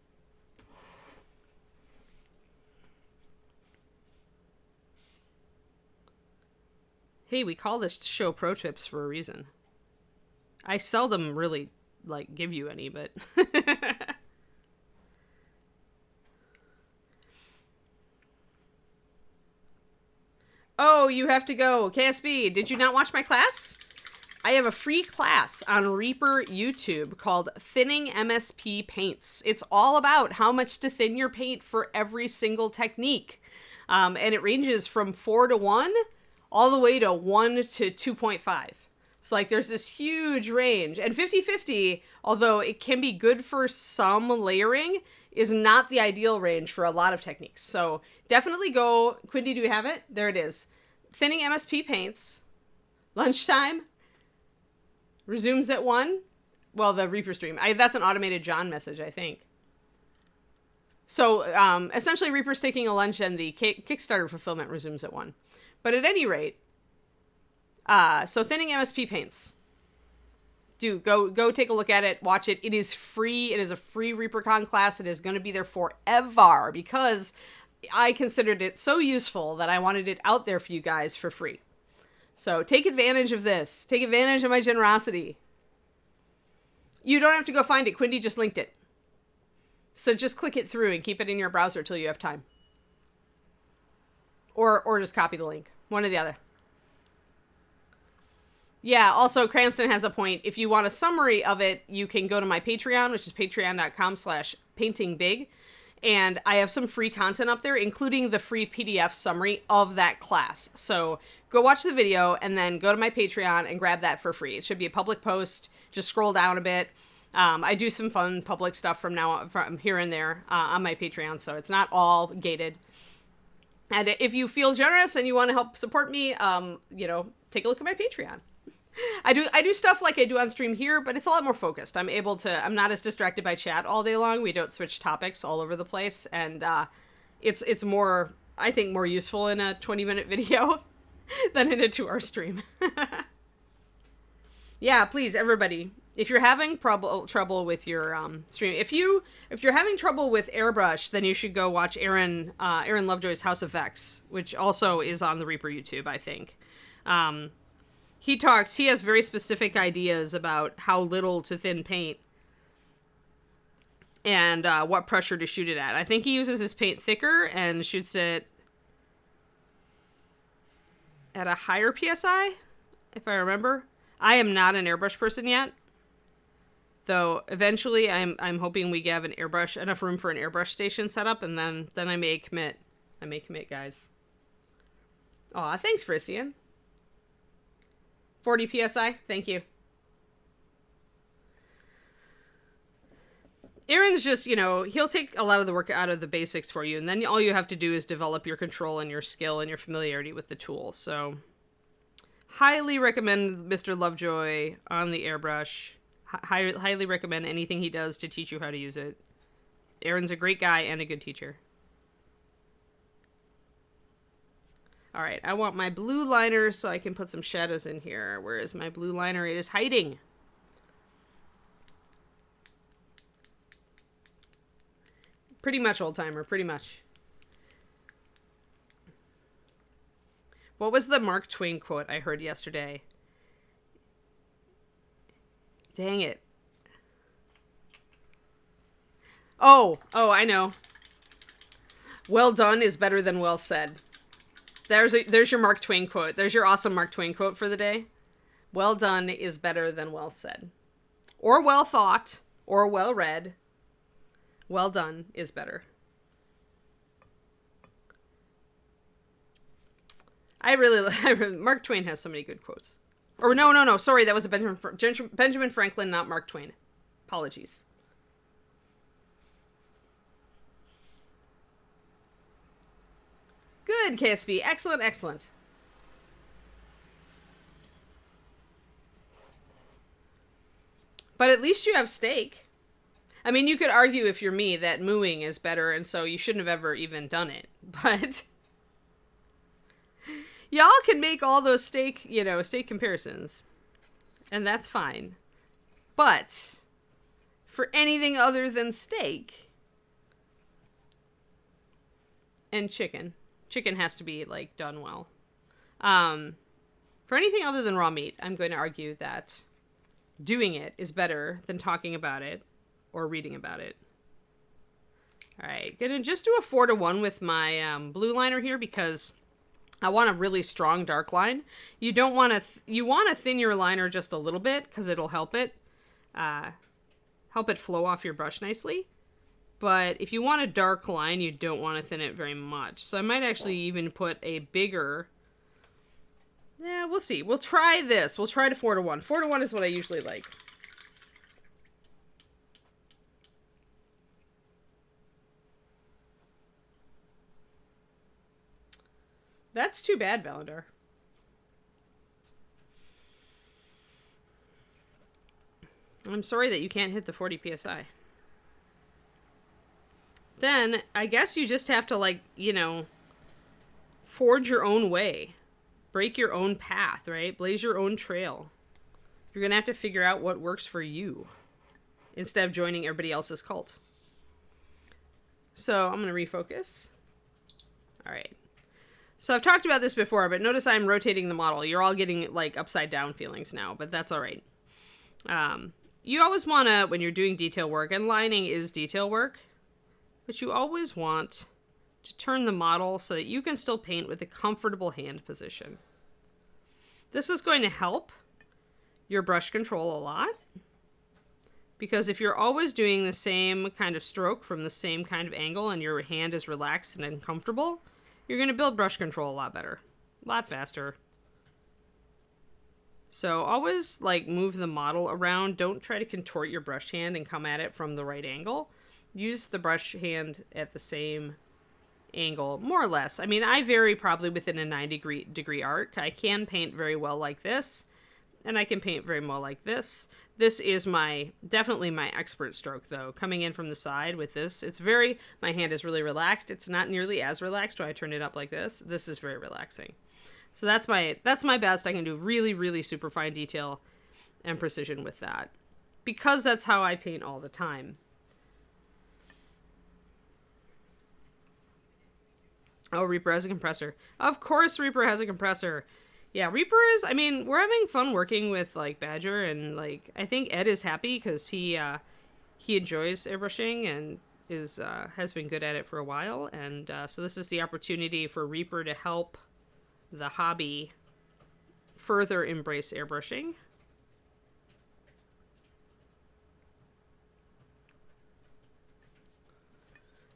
Hey, we call this show Pro Tips for a reason. I seldom really, give you any, but... Oh, you have to go. KSB, did you not watch my class? I have a free class on Reaper YouTube called Thinning MSP Paints. It's all about how much to thin your paint for every single technique. And it ranges from 4:1 all the way to 1 to 2.5. So like there's this huge range, and 50/50, although it can be good for some layering, is not the ideal range for a lot of techniques. So definitely go, Quindy, do we have it? There it is. Thinning MSP Paints, lunchtime, resumes at 1. Well, the Reaper stream, that's an automated John message, I think. So essentially Reaper's taking a lunch and the Kickstarter fulfillment resumes at 1. But at any rate, so Thinning MSP Paints. Go take a look at it. Watch it. It is free. It is a free ReaperCon class. It is going to be there forever because I considered it so useful that I wanted it out there for you guys for free. So take advantage of this. Take advantage of my generosity. You don't have to go find it. Quindy just linked it. So just click it through and keep it in your browser till you have time. Or just copy the link. One or the other. Yeah, also Cranston has a point. If you want a summary of it, you can go to my Patreon, which is patreon.com/paintingbig. And I have some free content up there, including the free PDF summary of that class. So go watch the video and then go to my Patreon and grab that for free. It should be a public post. Just scroll down a bit. I do some fun public stuff from here and there on my Patreon, so it's not all gated. And if you feel generous and you want to help support me, take a look at my Patreon. I do stuff like I do on stream here, but it's a lot more focused. I'm not as distracted by chat all day long. We don't switch topics all over the place. And it's more, I think, more useful in a 20-minute video than in a 2-hour stream. Yeah, please, everybody. If you're having trouble with your stream, if you're having trouble with airbrush, then you should go watch Aaron Lovejoy's House of Vex, which also is on the Reaper YouTube, I think. He has very specific ideas about how little to thin paint and what pressure to shoot it at. I think he uses his paint thicker and shoots it at a higher PSI, if I remember. I am not an airbrush person yet, though eventually I'm hoping we have enough room for an airbrush station set up, and then I may commit. Guys. Aw, thanks, Frisian. 40 PSI, thank you. Aaron's just, he'll take a lot of the work out of the basics for you, and then all you have to do is develop your control and your skill and your familiarity with the tool. So, highly recommend Mr. Lovejoy on the airbrush. Highly recommend anything he does to teach you how to use it. Aaron's a great guy and a good teacher. All right, I want my blue liner so I can put some shadows in here. Where is my blue liner? It is hiding. Pretty much, old timer, pretty much. What was the Mark Twain quote I heard yesterday? Dang it. Oh, I know. Well done is better than well said. There's your Mark Twain quote. There's your awesome Mark Twain quote for the day. Well done is better than well said. Or well thought, or well read. Well done is better. Mark Twain has so many good quotes. Or no, sorry, that was a Benjamin Franklin, not Mark Twain. Apologies. Good, KSB. Excellent. But at least you have steak. I mean, you could argue if you're me that mooing is better, and so you shouldn't have ever even done it. But y'all can make all those steak comparisons. And that's fine. But for anything other than steak and chicken has to be done well. For anything other than raw meat, I'm going to argue that doing it is better than talking about it or reading about it. All right, gonna just do a 4:1 with my blue liner here because I want a really strong dark line. You don't want to, you want to thin your liner just a little bit because it'll help it flow off your brush nicely. But if you want a dark line, you don't want to thin it very much. So I might actually even put a bigger, yeah, we'll see. We'll try this. We'll try to 4:1. 4:1 is what I usually like. That's too bad, Ballandar. I'm sorry that you can't hit the 40 PSI. Then, I guess you just have to, like, you know, forge your own way. Break your own path, right? Blaze your own trail. You're going to have to figure out what works for you instead of joining everybody else's cult. So, I'm going to refocus. All right. So I've talked about this before, but notice I'm rotating the model. You're all getting like upside down feelings now, but that's all right. You always want to, when you're doing detail work, and lining is detail work, but you always want to turn the model so that you can still paint with a comfortable hand position. This is going to help your brush control a lot, because if you're always doing the same kind of stroke from the same kind of angle and your hand is relaxed and uncomfortable, you're going to build brush control a lot better, a lot faster. So always like move the model around. Don't try to contort your brush hand and come at it from the right angle. Use the brush hand at the same angle, more or less. I mean, I vary probably within a 90-degree arc. I can paint very well like this, and I can paint very well like this. This is definitely my expert stroke, though. Coming in from the side with this, my hand is really relaxed. It's not nearly as relaxed when I turn it up like this. This is very relaxing. So that's my best. I can do really, really super fine detail and precision with that, because that's how I paint all the time. Oh, Reaper has a compressor. Of course Reaper has a compressor. Yeah, Reaper is, I mean, we're having fun working with, like, Badger, and, like, I think Ed is happy because he enjoys airbrushing and has been good at it for a while, and so this is the opportunity for Reaper to help the hobby further embrace airbrushing.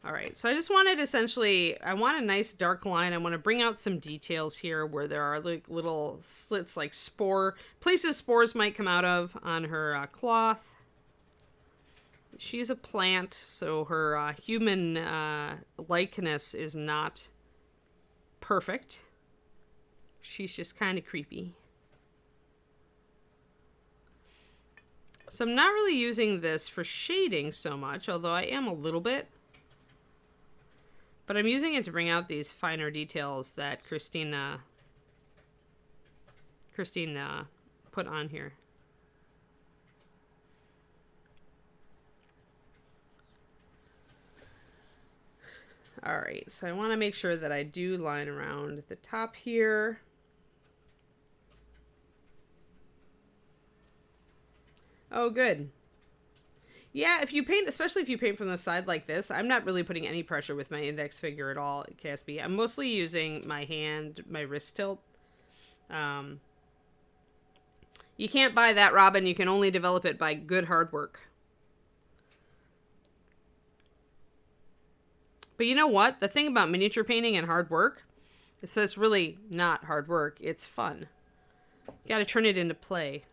All right, so I just wanted I want a nice dark line. I want to bring out some details here where there are like little slits, like places spores might come out of on her cloth. She's a plant, so her human likeness is not perfect. She's just kind of creepy. So I'm not really using this for shading so much, although I am a little bit. But I'm using it to bring out these finer details that Christine put on here. All right, so I want to make sure that I do line around the top here. Oh, good. Yeah, if you paint, especially if you paint from the side like this, I'm not really putting any pressure with my index finger at all at KSB. I'm mostly using my hand, my wrist tilt. You can't buy that, Robin. You can only develop it by good hard work. But you know what? The thing about miniature painting and hard work is that it's really not hard work. It's fun. You gotta turn it into play.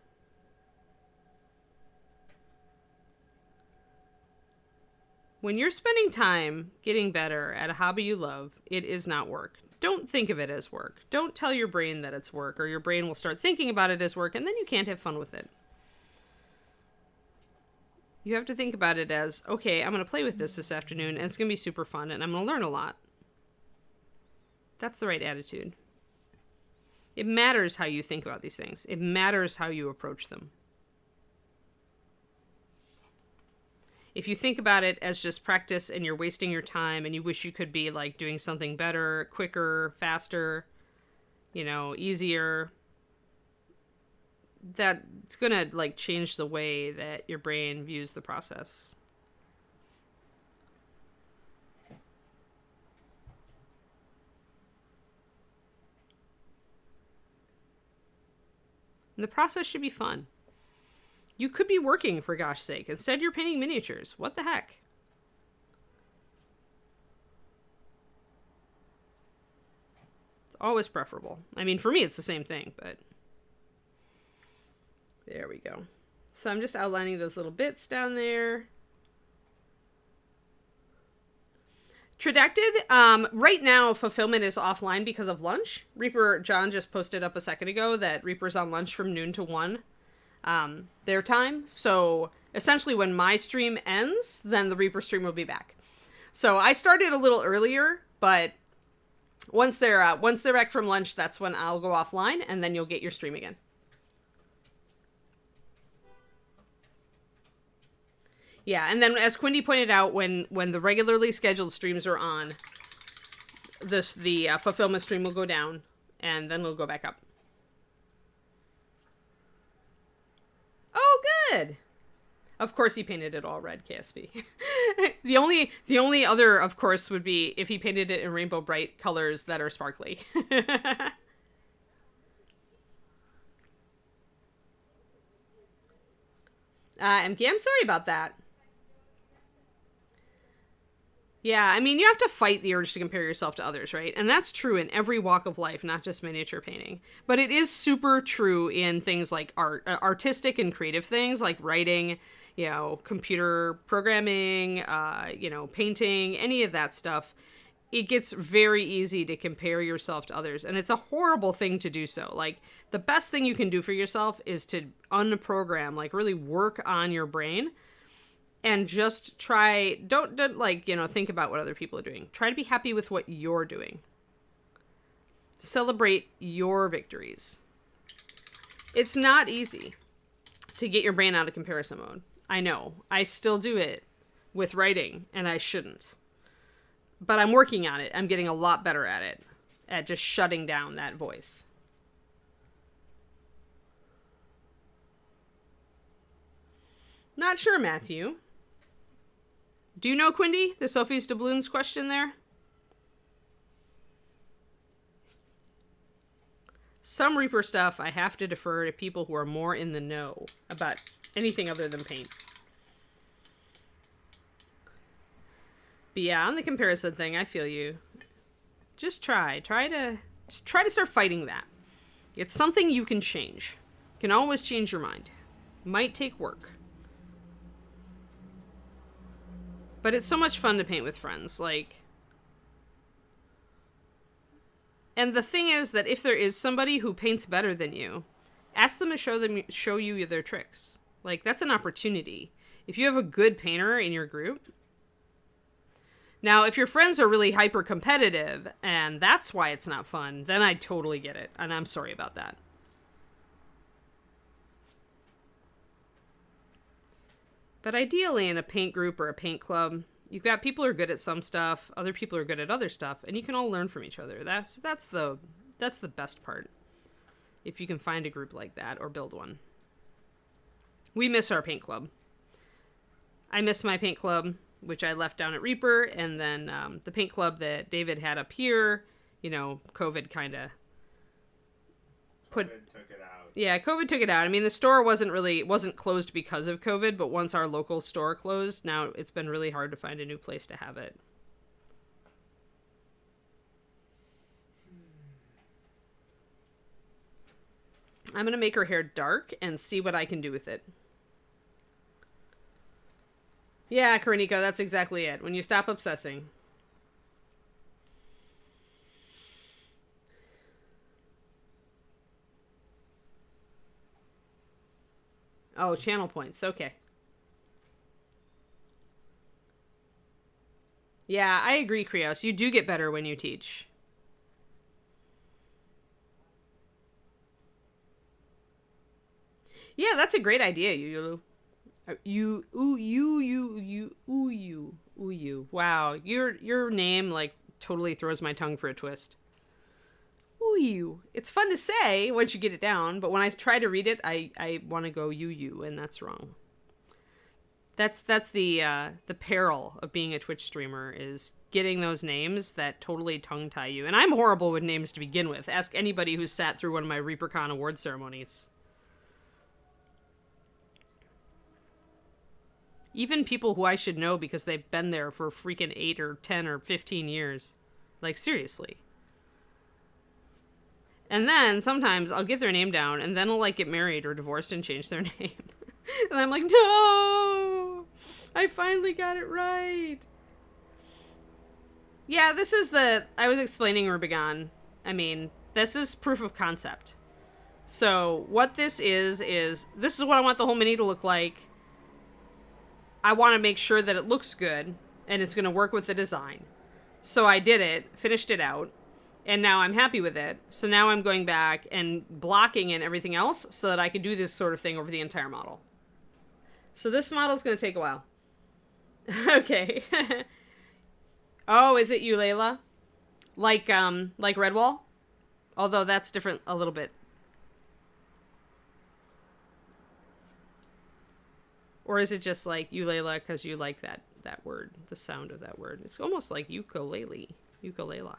When you're spending time getting better at a hobby you love, it is not work. Don't think of it as work. Don't tell your brain that it's work, or your brain will start thinking about it as work, and then you can't have fun with it. You have to think about it as, okay, I'm going to play with this afternoon, and it's going to be super fun, and I'm going to learn a lot. That's the right attitude. It matters how you think about these things. It matters how you approach them. If you think about it as just practice and you're wasting your time and you wish you could be like doing something better, quicker, faster, easier, that's going to like change the way that your brain views the process. And the process should be fun. You could be working, for gosh sake. Instead, you're painting miniatures. What the heck? It's always preferable. I mean, for me, it's the same thing, but... There we go. So I'm just outlining those little bits down there. Tridactid, right now, fulfillment is offline because of lunch. Reaper John just posted up a second ago that Reaper's on lunch from noon to 1 their time. So essentially when my stream ends, then the Reaper stream will be back. So I started a little earlier, but once they're back from lunch, that's when I'll go offline, and then you'll get your stream again. Yeah, and then as Quindy pointed out, when the regularly scheduled streams are on, the fulfillment stream will go down, and then it'll go back up. Oh, good! Of course he painted it all red, KSB. The only other, of course, would be if he painted it in Rainbow Bright colors that are sparkly. MK, I'm sorry about that. Yeah, I mean, you have to fight the urge to compare yourself to others, right? And that's true in every walk of life, not just miniature painting. But it is super true in things like art, artistic and creative things like writing, computer programming, painting, any of that stuff. It gets very easy to compare yourself to others. And it's a horrible thing to do so. Like, the best thing you can do for yourself is to unprogram, like really work on your brain. And just try, don't think about what other people are doing. Try to be happy with what you're doing. Celebrate your victories. It's not easy to get your brain out of comparison mode. I know. I still do it with writing, and I shouldn't. But I'm working on it. I'm getting a lot better at it. At just shutting down that voice. Not sure, Matthew. Do you know, Quindy, the Sophie's doubloons question there? Some Reaper stuff I have to defer to people who are more in the know about anything other than paint. But yeah, on the comparison thing, I feel you. Just try to start fighting that. It's something you can change. You can always change your mind. Might take work. But it's so much fun to paint with friends, and the thing is that if there is somebody who paints better than you, ask them to show you their tricks. Like, that's an opportunity. If you have a good painter in your group. Now, if your friends are really hyper competitive and that's why it's not fun, then I totally get it, and I'm sorry about that. But ideally, in a paint group or a paint club, you've got people who are good at some stuff, other people are good at other stuff, and you can all learn from each other. That's the best part. If you can find a group like that or build one. We miss our paint club. I miss my paint club, which I left down at Reaper, and then the paint club that David had up here, COVID kind of took it out. Yeah, COVID took it out. I mean, the store wasn't closed because of COVID, but once our local store closed, now it's been really hard to find a new place to have it. I'm going to make her hair dark and see what I can do with it. Yeah, Kariniko, that's exactly it. When you stop obsessing. Oh, channel points. Okay. Yeah, I agree, Krios. You do get better when you teach. Yeah, that's a great idea, Yulu. You. Wow, your name totally throws my tongue for a twist. Ooh, it's fun to say once you get it down, but when I try to read it, I want to go you, and that's wrong. That's the peril of being a Twitch streamer, is getting those names that totally tongue tie you. And I'm horrible with names to begin with. Ask anybody who's sat through one of my ReaperCon award ceremonies. Even people who I should know because they've been there for freaking 8 or 10 or 15 years. Like, seriously. And then sometimes I'll get their name down and then I'll like get married or divorced and change their name. And I'm like, no, I finally got it right. Yeah, this is I was explaining Rubicon. I mean, this is proof of concept. So what this is this is what I want the whole mini to look like. I want to make sure that it looks good and it's going to work with the design. So I did it, finished it out, and now I'm happy with it. So now I'm going back and blocking and everything else so that I can do this sort of thing over the entire model. So this model is going to take a while. Okay. Oh, is it you, Layla? Like Redwall? Although that's different a little bit. Or is it just like ukulele because you like that word, the sound of that word? It's almost like ukulele. Ukulele.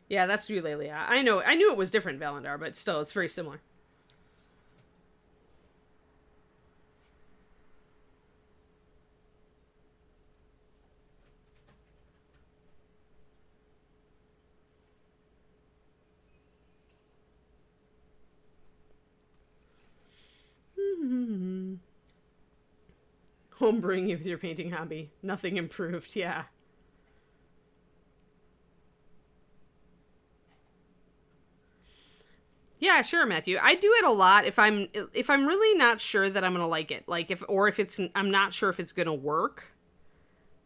Yeah, that's ukulele. I know. I knew it was different, Valendar, but still, it's very similar. Homebrewing you with your painting hobby. Nothing improved, yeah. Yeah, sure, Matthew. I do it a lot if I'm really not sure that I'm gonna like it. Like if I'm not sure if it's gonna work.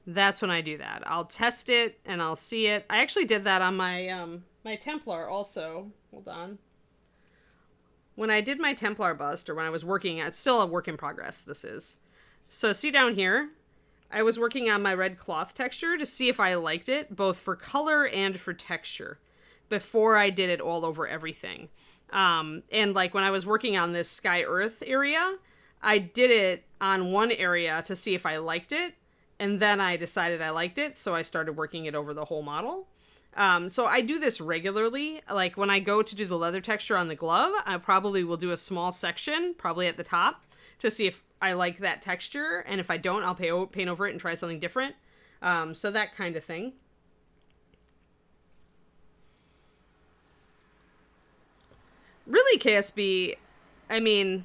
That's when I do that. I'll test it and I'll see it. I actually did that on my my Templar also. Hold on. When I did my Templar bust, or when I was working, it's still a work in progress. This is. So see down here, I was working on my red cloth texture to see if I liked it, both for color and for texture, before I did it all over everything. And like when I was working on this Sky Earth area, I did it on one area to see if I liked it, and then I decided I liked it, so I started working it over the whole model. So I do this regularly. Like when I go to do the leather texture on the glove, I probably will do a small section, probably at the top, to see if I like that texture, and if I don't, I'll paint over it and try something different. So that kind of thing. Really, KSB, I mean,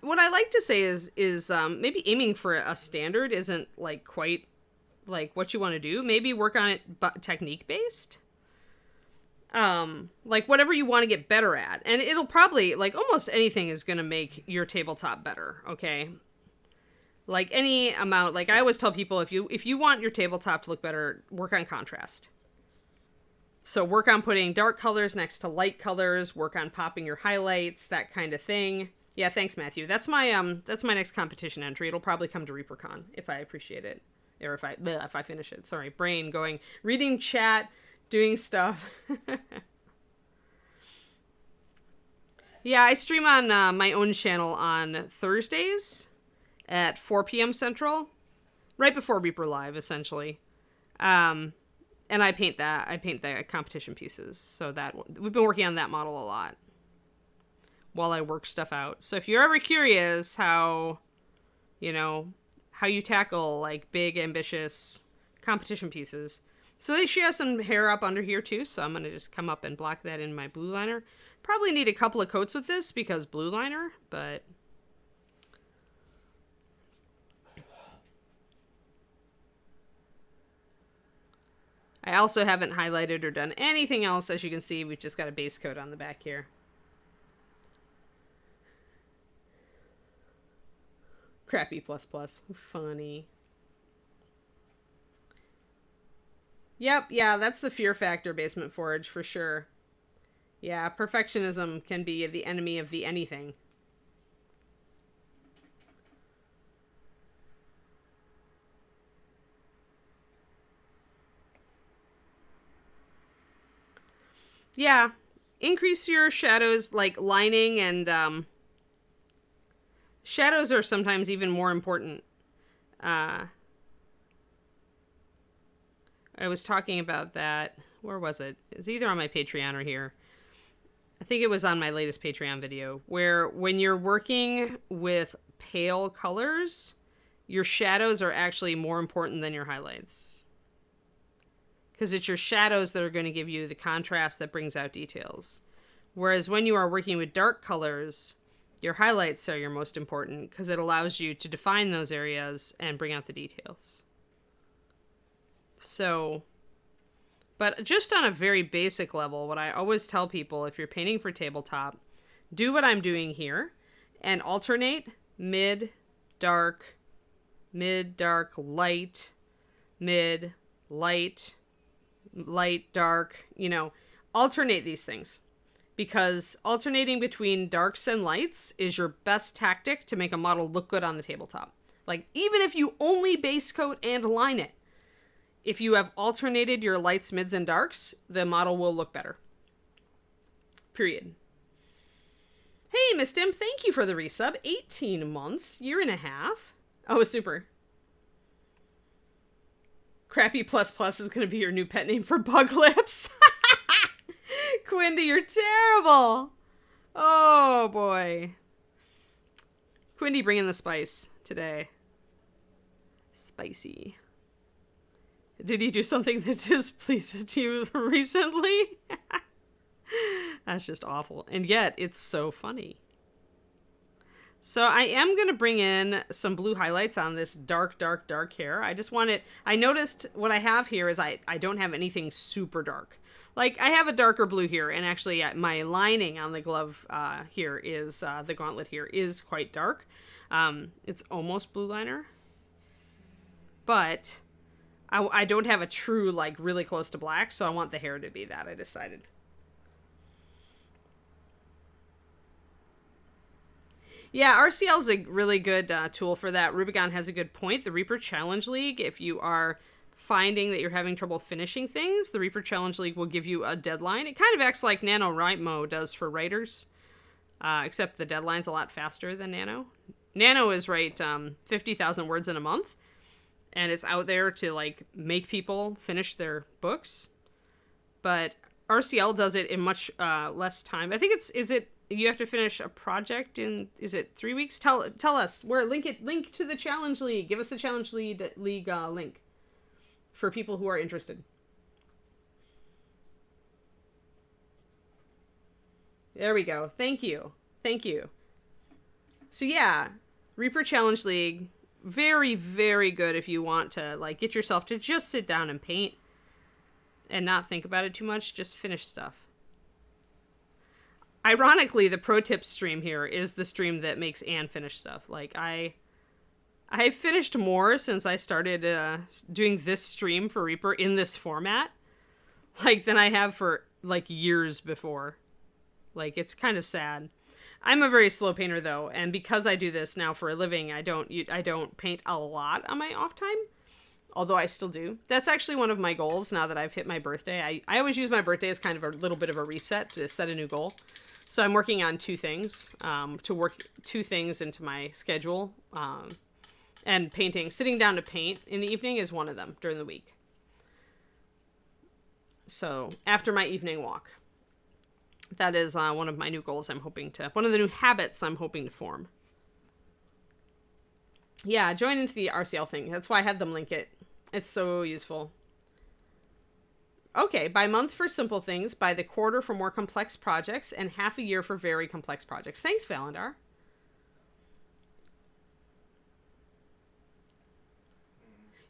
what I like to say is maybe aiming for a standard isn't like quite like what you want to do. Maybe work on it technique based. Like whatever you want to get better at, and it'll probably, like, almost anything is going to make your tabletop better. Okay. Like any amount, like I always tell people, if you want your tabletop to look better, work on contrast. So work on putting dark colors next to light colors, work on popping your highlights, that kind of thing. Yeah, thanks, Matthew. That's my next competition entry. It'll probably come to ReaperCon if I appreciate it, or if I finish it. Sorry, brain going, reading chat, doing stuff. Yeah, I stream on my own channel on Thursdays at 4 p.m. Central, right before Reaper Live, essentially. And I paint the competition pieces. So that we've been working on that model a lot while I work stuff out. So if you're ever curious how you tackle like big, ambitious competition pieces. So she has some hair up under here too. So I'm going to just come up and block that in my blue liner. Probably need a couple of coats with this because blue liner, but I also haven't highlighted or done anything else. As you can see, we've just got a base coat on the back here. Crappy plus plus. Funny. Yep, yeah, that's the fear factor, Basement Forge, for sure. Yeah, perfectionism can be the enemy of the anything. Yeah, increase your shadows, like lining, and shadows are sometimes even more important. I was talking about that where was it? It's either on my Patreon or here. I think it was on my latest Patreon video, where when you're working with pale colors, your shadows are actually more important than your highlights. Because it's your shadows that are going to give you the contrast that brings out details. Whereas when you are working with dark colors, your highlights are your most important because it allows you to define those areas and bring out the details. So, but just on a very basic level, what I always tell people, if you're painting for tabletop, do what I'm doing here and alternate mid, dark, light, mid, light, dark, alternate these things. Because alternating between darks and lights is your best tactic to make a model look good on the tabletop. Like, even if you only base coat and line it, if you have alternated your lights, mids, and darks, the model will look better. Period. Hey, Miss Tim, thank you for the resub. 18 months, year and a half. Oh, super. Crappy plus plus is going to be your new pet name for bug lips. Quindy, you're terrible. Oh, boy. Quindy bringing the spice today. Spicy. Did he do something that displeases you recently? That's just awful. And yet, it's so funny. So I am going to bring in some blue highlights on this dark hair. I noticed what I have here is I don't have anything super dark. Like, I have a darker blue here, and actually my lining on the glove here is, the gauntlet here is quite dark. It's almost blue liner. But I don't have a true, like, really close to black, so I want the hair to be that, I decided. Yeah, RCL is a really good tool for that. Rubicon has a good point. The Reaper Challenge League, if you are finding that you're having trouble finishing things, the Reaper Challenge League will give you a deadline. It kind of acts like NaNoWriMo does for writers, except the deadline's a lot faster than Nano. Nano is write 50,000 words in a month, and it's out there to, like, make people finish their books. But RCL does it in much less time. I think you have to finish a project in, is it 3 weeks? Tell us where. Link to the Challenge League. Give us the Challenge League link for people who are interested. There we go. Thank you. So yeah, Reaper Challenge League, very, very good if you want to, like, get yourself to just sit down and paint and not think about it too much. Just finish stuff. Ironically, the pro tips stream here is the stream that makes Anne finish stuff. Like, I've finished more since I started doing this stream for Reaper in this format, like, than I have for, like, years before. Like, it's kind of sad. I'm a very slow painter, though, and because I do this now for a living, I don't paint a lot on my off time, although I still do. That's actually one of my goals now that I've hit my birthday. I always use my birthday as kind of a little bit of a reset to set a new goal. So I'm working on two things, to work two things into my schedule. And painting, sitting down to paint in the evening is one of them during the week. So after my evening walk, that is one of my new goals one of the new habits I'm hoping to form. Yeah, join into the RCL thing. That's why I had them link it. It's so useful. Okay, by month for simple things, by the quarter for more complex projects, and half a year for very complex projects. Thanks, Valandar.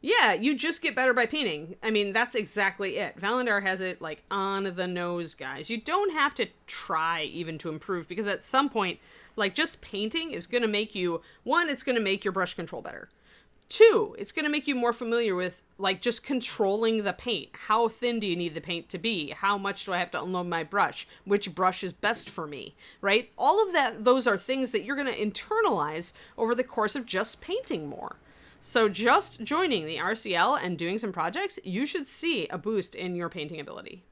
Yeah, you just get better by painting. I mean, that's exactly it. Valandar has it, like, on the nose, guys. You don't have to try even to improve, because at some point, like, just painting is going to make you, one, it's going to make your brush control better. Two, it's going to make you more familiar with, like, just controlling the paint. How thin do you need the paint to be? How much do I have to unload my brush? Which brush is best for me, right? All of that, those are things that you're going to internalize over the course of just painting more. So just joining the RCL and doing some projects, you should see a boost in your painting ability.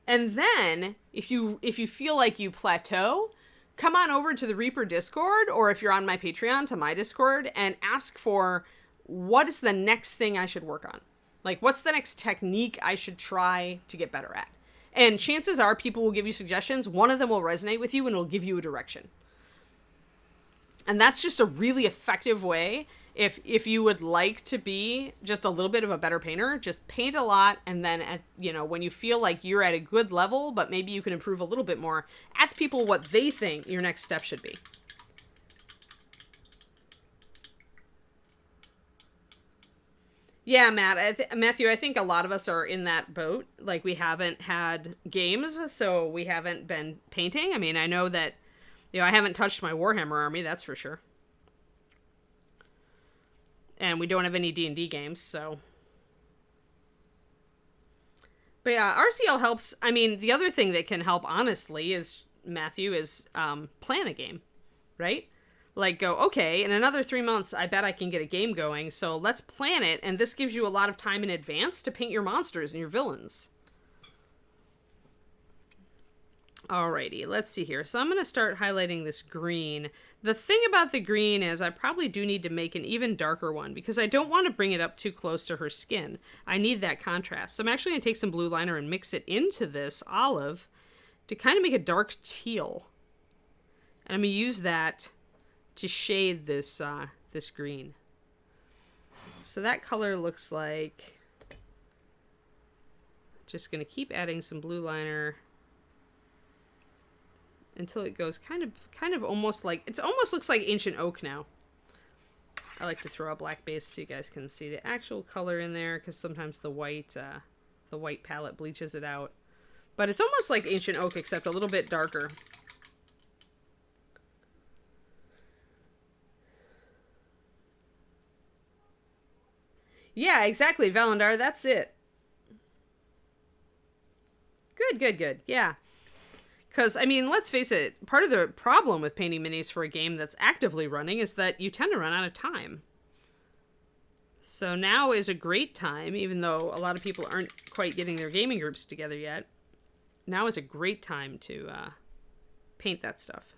And then, if you feel like you plateau, come on over to the Reaper Discord, or if you're on my Patreon, to my Discord, and ask for what is the next thing I should work on. Like, what's the next technique I should try to get better at? And chances are people will give you suggestions. One of them will resonate with you and will give you a direction. And that's just a really effective way. If you would like to be just a little bit of a better painter, just paint a lot. And then, when you feel like you're at a good level, but maybe you can improve a little bit more, ask people what they think your next step should be. Yeah, Matthew, I think a lot of us are in that boat. Like, we haven't had games, so we haven't been painting. I mean, I know that, I haven't touched my Warhammer army, that's for sure. And we don't have any D&D games, so. But yeah, RCL helps. I mean, the other thing that can help, honestly, Matthew, is plan a game, right? Like, go, okay, in another 3 months, I bet I can get a game going, so let's plan it, and this gives you a lot of time in advance to paint your monsters and your villains. Alrighty, let's see here. So I'm going to start highlighting this green. The thing about the green is I probably do need to make an even darker one, because I don't want to bring it up too close to her skin. I need that contrast. So I'm actually going to take some blue liner and mix it into this olive to kind of make a dark teal. And I'm going to use that to shade this this green. So that color looks like, just gonna keep adding some blue liner until it goes kind of almost like, it almost looks like ancient oak now. I like to throw a black base so you guys can see the actual color in there, because sometimes the white palette bleaches it out. But it's almost like ancient oak, except a little bit darker. Yeah, exactly, Valandar, that's it. Good. Yeah. Because, I mean, let's face it, part of the problem with painting minis for a game that's actively running is that you tend to run out of time. So now is a great time, even though a lot of people aren't quite getting their gaming groups together yet. Now is a great time to paint that stuff.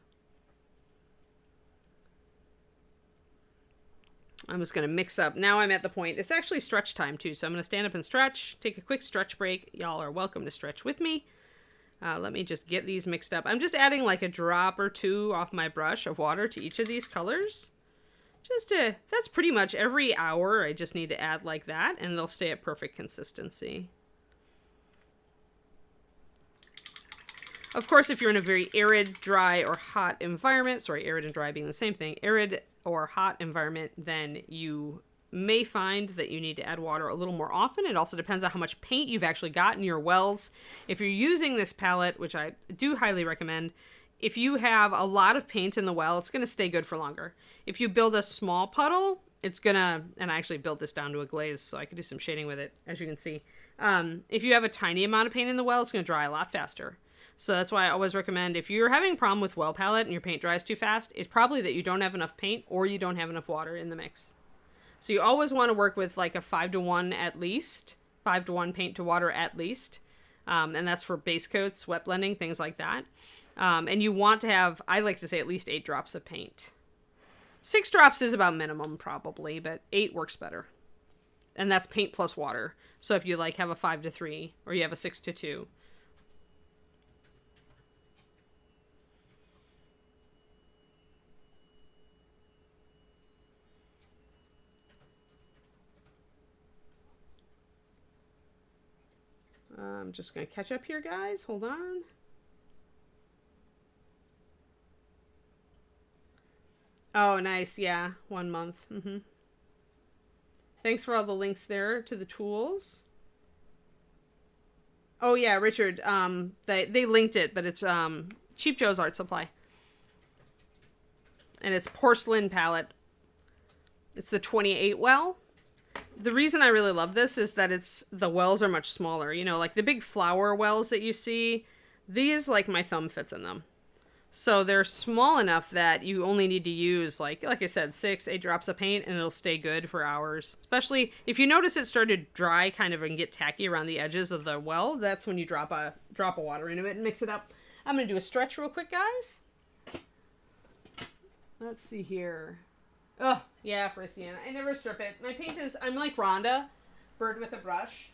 I'm just going to mix up. Now I'm at the point. It's actually stretch time, too. So I'm going to stand up and stretch. Take a quick stretch break. Y'all are welcome to stretch with me. Let me just get these mixed up. I'm just adding like a drop or two off my brush of water to each of these colors. That's pretty much every hour. I just need to add like that, and they'll stay at perfect consistency. Of course, if you're in a very arid, dry, or hot environment, sorry, arid and dry being the same thing, arid or hot environment, then you may find that you need to add water a little more often. It also depends on how much paint you've actually got in your wells. If you're using this palette, which I do highly recommend, if you have a lot of paint in the well, it's going to stay good for longer. If you build a small puddle, it's going to, and I actually built this down to a glaze so I could do some shading with it, as you can see. If you have a tiny amount of paint in the well, it's going to dry a lot faster. So that's why I always recommend, if you're having a problem with well palette and your paint dries too fast, it's probably that you don't have enough paint or you don't have enough water in the mix. So you always want to work with like a 5-to-1 at least, 5-to-1 paint to water at least. And that's for base coats, wet blending, things like that. And you want to have, I like to say, at least 8 drops of paint. 6 drops is about minimum probably, but 8 works better. And that's paint plus water. So if you like have a 5-to-3 or you have a 6-to-2. I'm just going to catch up here, guys. Hold on. Oh, nice. Yeah, 1 month. Thanks for all the links there to the tools. Oh, yeah, Richard. They linked it, but it's Cheap Joe's Art Supply. And it's porcelain palette. It's the 28 well. The reason I really love this is that the wells are much smaller. You know, like the big flower wells that you see, these, like, my thumb fits in them. So they're small enough that you only need to use, like I said, 6-8 drops of paint, and it'll stay good for hours. Especially if you notice it started dry kind of and get tacky around the edges of the well, that's when you drop a water into it and mix it up. I'm going to do a stretch real quick, guys. Let's see here. Oh, yeah, Frisian. I never strip it. My paint is, I'm like Rhonda. Bird with a Brush,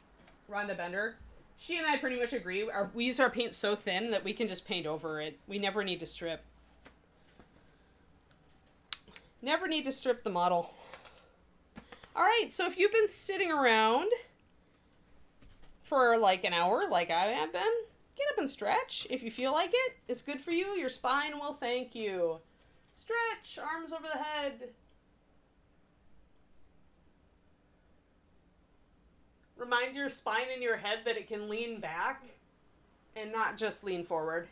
Rhonda Bender. She and I pretty much agree. We use our paint so thin that we can just paint over it. We never need to strip. Never need to strip the model. All right, so if you've been sitting around for like an hour, like I have been, get up and stretch. If you feel like it, it's good for you. Your spine will thank you. Stretch, arms over the head. Remind your spine and your head that it can lean back and not just lean forward.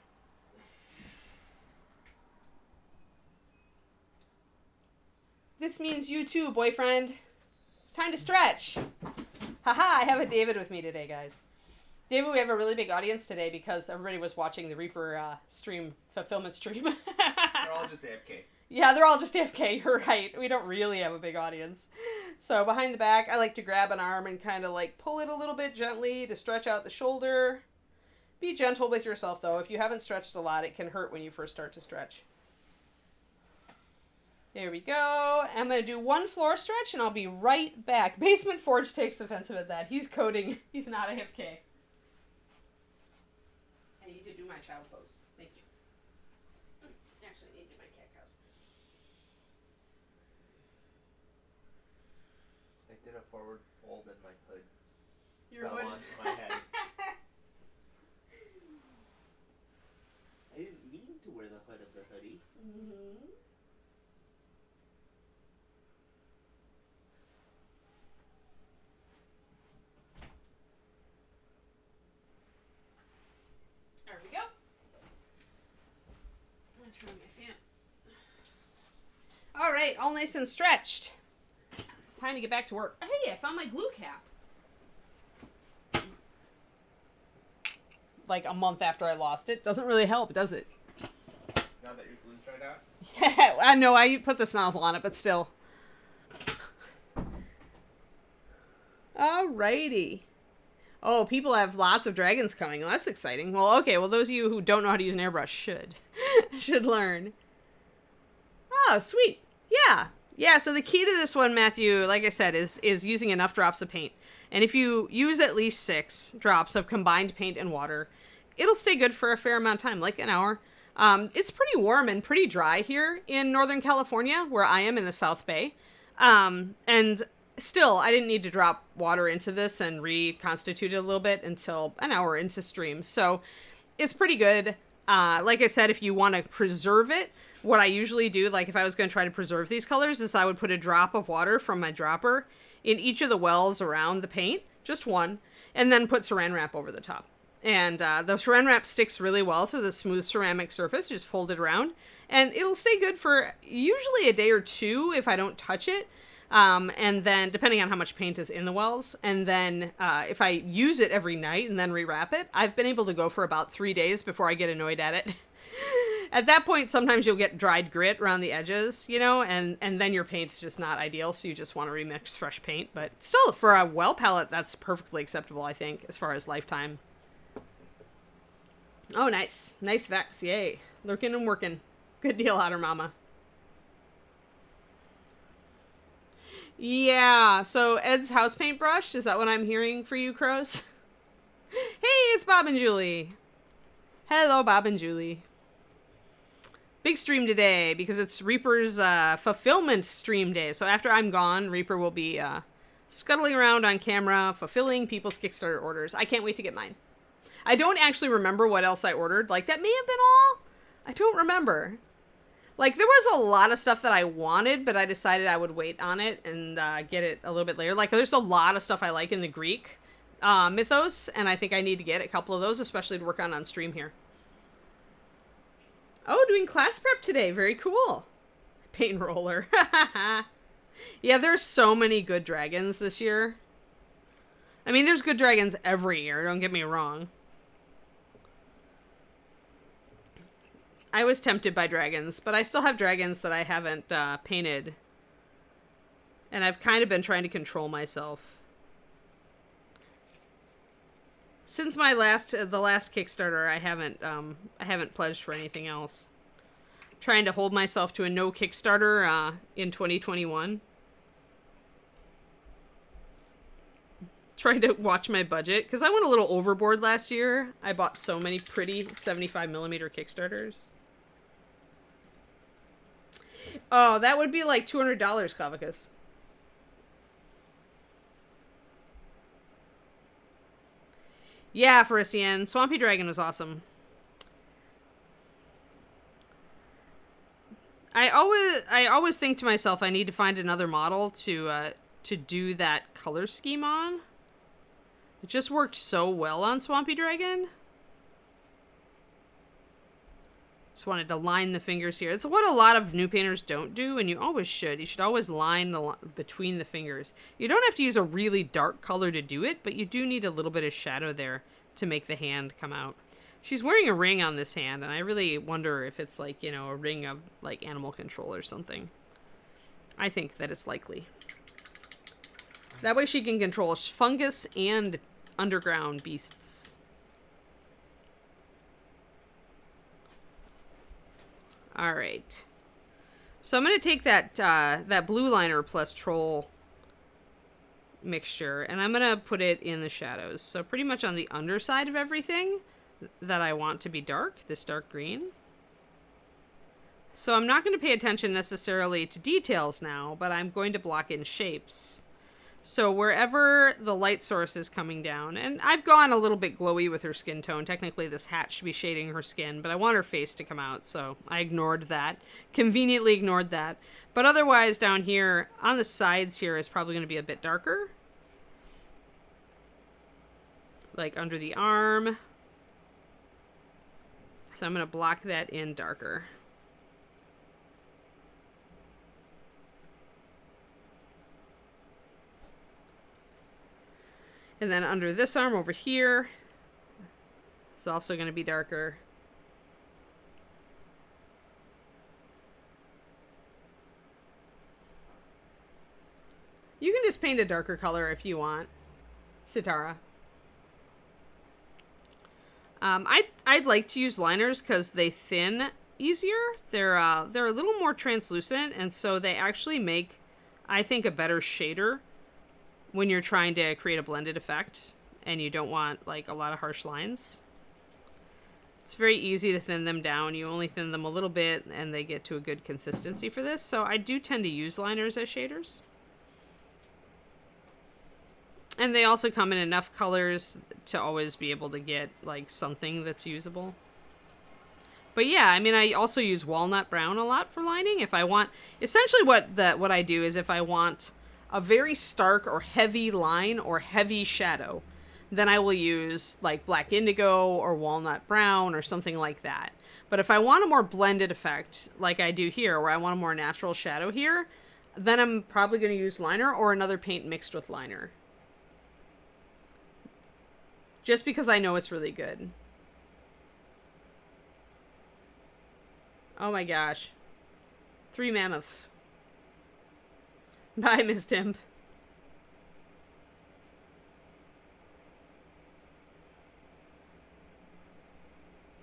This means you too, boyfriend. Time to stretch. Haha, I have a David with me today, guys. David, we have a really big audience today because everybody was watching the Reaper fulfillment stream. They're all just AFK. Yeah, they're all just AFK. You're right. We don't really have a big audience. So behind the back, I like to grab an arm and kind of like pull it a little bit gently to stretch out the shoulder. Be gentle with yourself, though. If you haven't stretched a lot, it can hurt when you first start to stretch. There we go. I'm going to do one floor stretch, and I'll be right back. Basement Forge takes offensive at that. He's coding. He's not AFK. I need to do my child pose. Thank you. Actually, I need to do my cat cows. I did a forward fold in my hood. Your fell hood? onto my head. I didn't mean to wear the hood of the hoodie. Mm-hmm. There we go. I'm going to turn my fan. All right, all nice and stretched. Time to get back to work. Hey, I found my glue cap. Like a month after I lost it. Doesn't really help, does it? Now that your glue's dried out? Yeah, I know. I put the nozzle on it, but still. Alrighty. Oh, people have lots of dragons coming. Well, that's exciting. Well, okay. Well, those of you who don't know how to use an airbrush should learn. Oh, sweet. Yeah. Yeah, so the key to this one, Matthew, like I said, is using enough drops of paint. And if you use at least 6 drops of combined paint and water, it'll stay good for a fair amount of time, like an hour. It's pretty warm and pretty dry here in Northern California, where I am in the South Bay. And still, I didn't need to drop water into this and reconstitute it a little bit until an hour into stream. So it's pretty good. Like I said, if you want to preserve it, what I usually do, like if I was going to try to preserve these colors, is I would put a drop of water from my dropper in each of the wells around the paint, just one, and then put saran wrap over the top. And the saran wrap sticks really well to the smooth ceramic surface. Just fold it around, and it'll stay good for usually a day or 2 if I don't touch it. And then depending on how much paint is in the wells, and then if I use it every night and then rewrap it, I've been able to go for about 3 days before I get annoyed at it. At that point, sometimes you'll get dried grit around the edges, you know, and then your paint's just not ideal, so you just want to remix fresh paint. But still, for a well palette, that's perfectly acceptable, I think, as far as lifetime. Oh, nice. Nice Vex, yay. Lurking and working. Good deal, Otter Mama. Yeah, so Ed's house paint brush, is that what I'm hearing for you, Crows? Hey, it's Bob and Julie. Hello, Bob and Julie. Big stream today because it's Reaper's fulfillment stream day. So after I'm gone, Reaper will be scuttling around on camera, fulfilling people's Kickstarter orders. I can't wait to get mine. I don't actually remember what else I ordered. Like, that may have been all. I don't remember. Like, there was a lot of stuff that I wanted, but I decided I would wait on it and get it a little bit later. Like, there's a lot of stuff I like in the Greek mythos, and I think I need to get a couple of those, especially to work on stream here. Oh, doing class prep today. Very cool. Paint roller. Yeah, there's so many good dragons this year. I mean, there's good dragons every year, don't get me wrong. I was tempted by dragons, but I still have dragons that I haven't painted. And I've kind of been trying to control myself. Since my the last Kickstarter, I haven't pledged for anything else. Trying to hold myself to a no Kickstarter in 2021. Trying to watch my budget, because I went a little overboard last year. I bought so many pretty 75mm Kickstarters. Oh, that would be like $200, Clavicus. Yeah, Farisian. Swampy Dragon was awesome. I always think to myself, I need to find another model to do that color scheme on. It just worked so well on Swampy Dragon. Just wanted to line the fingers here. It's what a lot of new painters don't do, and you always should. You should always line between the fingers. You don't have to use a really dark color to do it, but you do need a little bit of shadow there to make the hand come out. She's wearing a ring on this hand, and I really wonder if it's like, you know, a ring of like animal control or something. I think that it's likely. That way she can control fungus and underground beasts. All right. So I'm going to take that blue liner plus troll mixture, and I'm going to put it in the shadows. So pretty much on the underside of everything that I want to be dark, this dark green. So I'm not going to pay attention necessarily to details now, but I'm going to block in shapes. So wherever the light source is coming down, and I've gone a little bit glowy with her skin tone. Technically this hat should be shading her skin, but I want her face to come out, so I ignored that. Conveniently ignored that. But otherwise down here, on the sides here is probably going to be a bit darker. Like under the arm. So I'm going to block that in darker. And then under this arm over here, it's also going to be darker. You can just paint a darker color if you want, Sitara. I'd like to use liners because they thin easier. They're a little more translucent, and so they actually make, I think, a better shader when you're trying to create a blended effect and you don't want like a lot of harsh lines. It's very easy to thin them down. You only thin them a little bit and they get to a good consistency for this. So I do tend to use liners as shaders. And they also come in enough colors to always be able to get like something that's usable. But yeah, I mean, I also use walnut brown a lot for lining. If I want, essentially what I do is if I want a very stark or heavy line or heavy shadow, then I will use like black indigo or walnut brown or something like that. But if I want a more blended effect, like I do here, where I want a more natural shadow here, then I'm probably going to use liner or another paint mixed with liner. Just because I know it's really good. Oh my gosh. 3 mammoths. Bye, Miss Timp.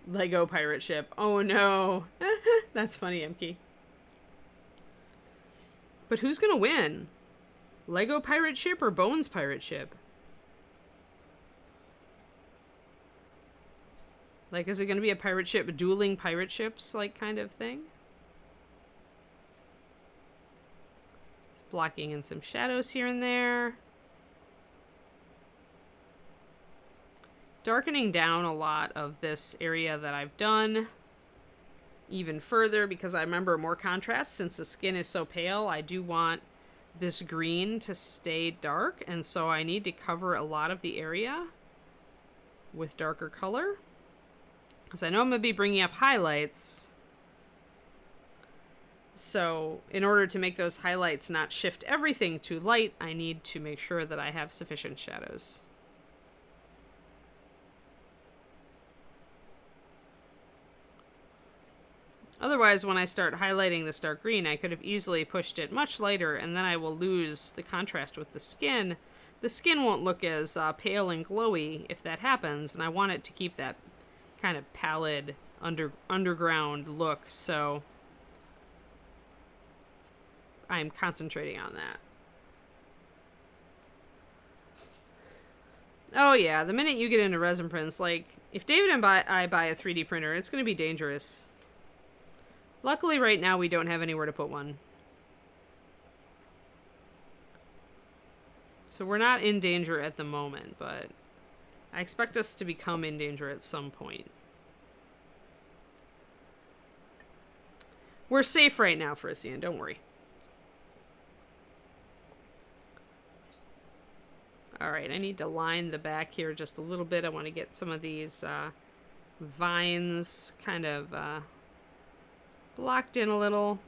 Lego pirate ship. Oh no. That's funny, Emke. But who's gonna win? Lego pirate ship or Bones pirate ship? Like, is it gonna be a pirate ship, dueling pirate ships, like, kind of thing? Blocking in some shadows here and there. Darkening down a lot of this area that I've done even further because I remember more contrast. Since the skin is so pale, I do want this green to stay dark, and so I need to cover a lot of the area with darker color. Because I know I'm going to be bringing up highlights. So in order to make those highlights not shift everything to light, I need to make sure that I have sufficient shadows. Otherwise, when I start highlighting this dark green, I could have easily pushed it much lighter, and then I will lose the contrast with the skin. The skin won't look as pale and glowy if that happens, and I want it to keep that kind of pallid underground look, so I'm concentrating on that. Oh yeah, the minute you get into resin prints, like, if David and I buy a 3D printer, it's going to be dangerous. Luckily right now we don't have anywhere to put one. So we're not in danger at the moment, but I expect us to become in danger at some point. We're safe right now, Frisian, don't worry. Alright, I need to line the back here just a little bit. I want to get some of these vines kind of blocked in a little.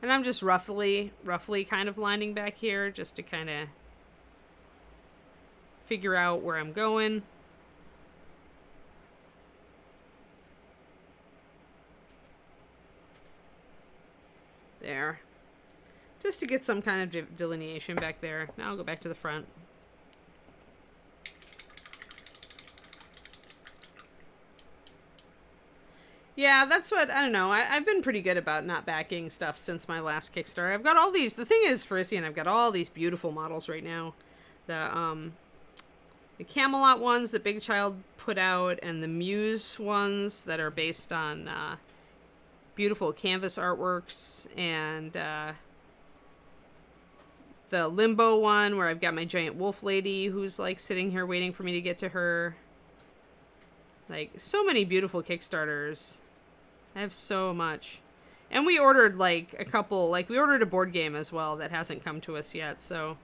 And I'm just roughly kind of lining back here just to kind of figure out where I'm going. There. Just to get some kind of delineation back there. Now I'll go back to the front. Yeah, that's what, I don't know. I've been pretty good about not backing stuff since my last Kickstarter. I've got all these, the thing is, Frisian, I've got all these beautiful models right now. The Camelot ones that Big Child put out, and the Muse ones that are based on beautiful canvas artworks, and the Limbo one where I've got my giant wolf lady who's like sitting here waiting for me to get to her. Like, so many beautiful Kickstarters. I have so much. And we ordered like a couple, like we ordered a board game as well that hasn't come to us yet, so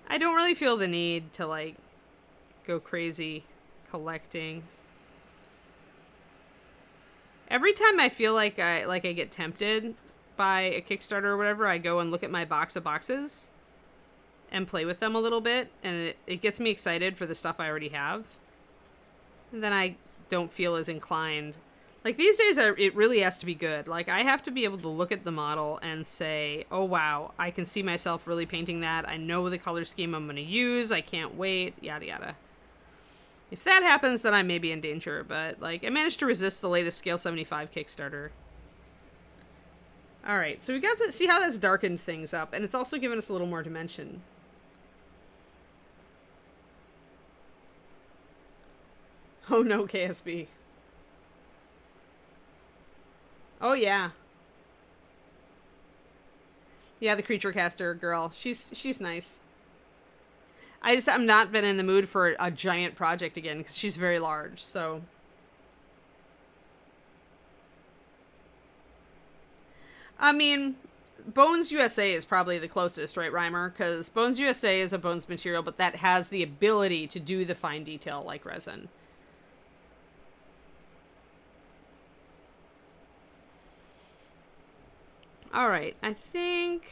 I don't really feel the need to like go crazy collecting. Every time I feel like I get tempted by a Kickstarter or whatever, I go and look at my box of boxes and play with them a little bit, and it gets me excited for the stuff I already have. And then I don't feel as inclined. Like, these days, it really has to be good. Like, I have to be able to look at the model and say, oh, wow, I can see myself really painting that. I know the color scheme I'm going to use. I can't wait, yada, yada. If that happens, then I may be in danger. But, like, I managed to resist the latest Scale 75 Kickstarter. Alright, so we got to see how that's darkened things up. And it's also given us a little more dimension. Oh no, KSB. Oh yeah. Yeah, the creature caster girl. She's nice. I'm not been in the mood for a giant project again because she's very large, so. I mean, Bones USA is probably the closest, right, Reimer? Because Bones USA is a Bones material, but that has the ability to do the fine detail like resin. Alright, I think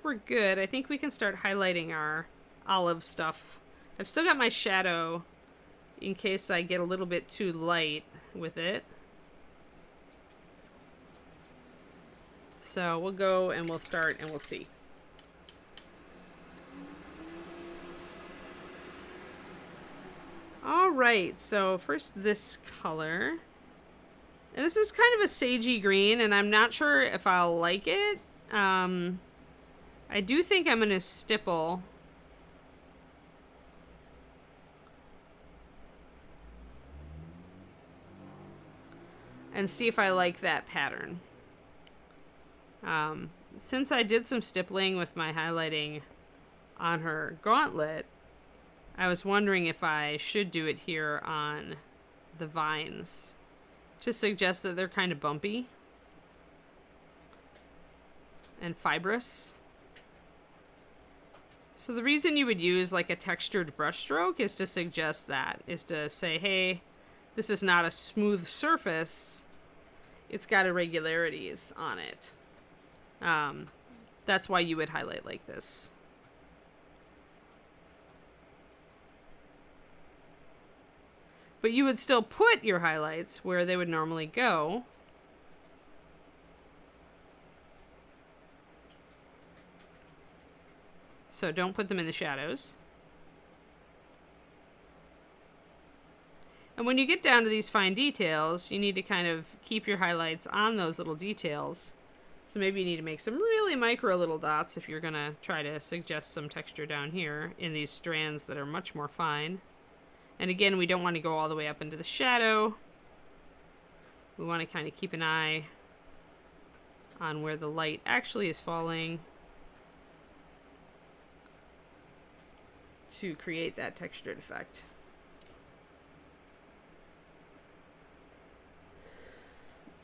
we're good. I think we can start highlighting our olive stuff. I've still got my shadow in case I get a little bit too light with it. So we'll go and we'll start and we'll see. Alright, so first this color. And this is kind of a sagey green, and I'm not sure if I'll like it. I do think I'm going to stipple. And see if I like that pattern. Since I did some stippling with my highlighting on her gauntlet, I was wondering if I should do it here on the vines. To suggest that they're kind of bumpy and fibrous. So the reason you would use like a textured brush stroke is to suggest that, is to say, hey, this is not a smooth surface, it's got irregularities on it. That's why you would highlight like this. But you would still put your highlights where they would normally go. So don't put them in the shadows. And when you get down to these fine details, you need to kind of keep your highlights on those little details. So maybe you need to make some really micro little dots if you're going to try to suggest some texture down here in these strands that are much more fine. And again, we don't want to go all the way up into the shadow. We want to kind of keep an eye on where the light actually is falling to create that textured effect.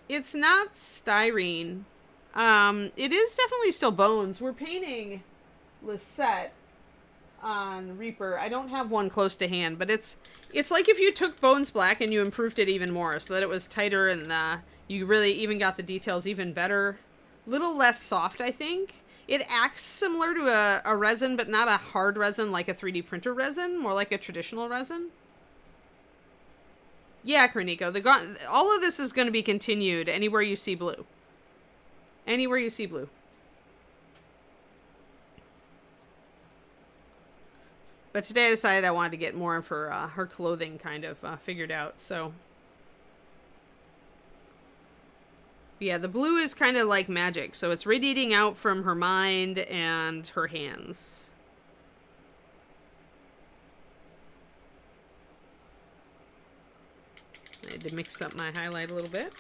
It's not styrene. It is definitely still bones. We're painting Lisette on Reaper. I don't have one close to hand, but it's like if you took Bones Black and you improved it even more so that it was tighter and you really even got the details even better. Little less soft, I think. It acts similar to a resin, but not a hard resin like a 3D printer resin, more like a traditional resin. Yeah, Cornico, all of this is going to be continued anywhere you see blue. Anywhere you see blue. But today I decided I wanted to get more of her clothing kind of figured out, so. Yeah, the blue is kind of like magic, so it's radiating out from her mind and her hands. I had to mix up my highlight a little bit.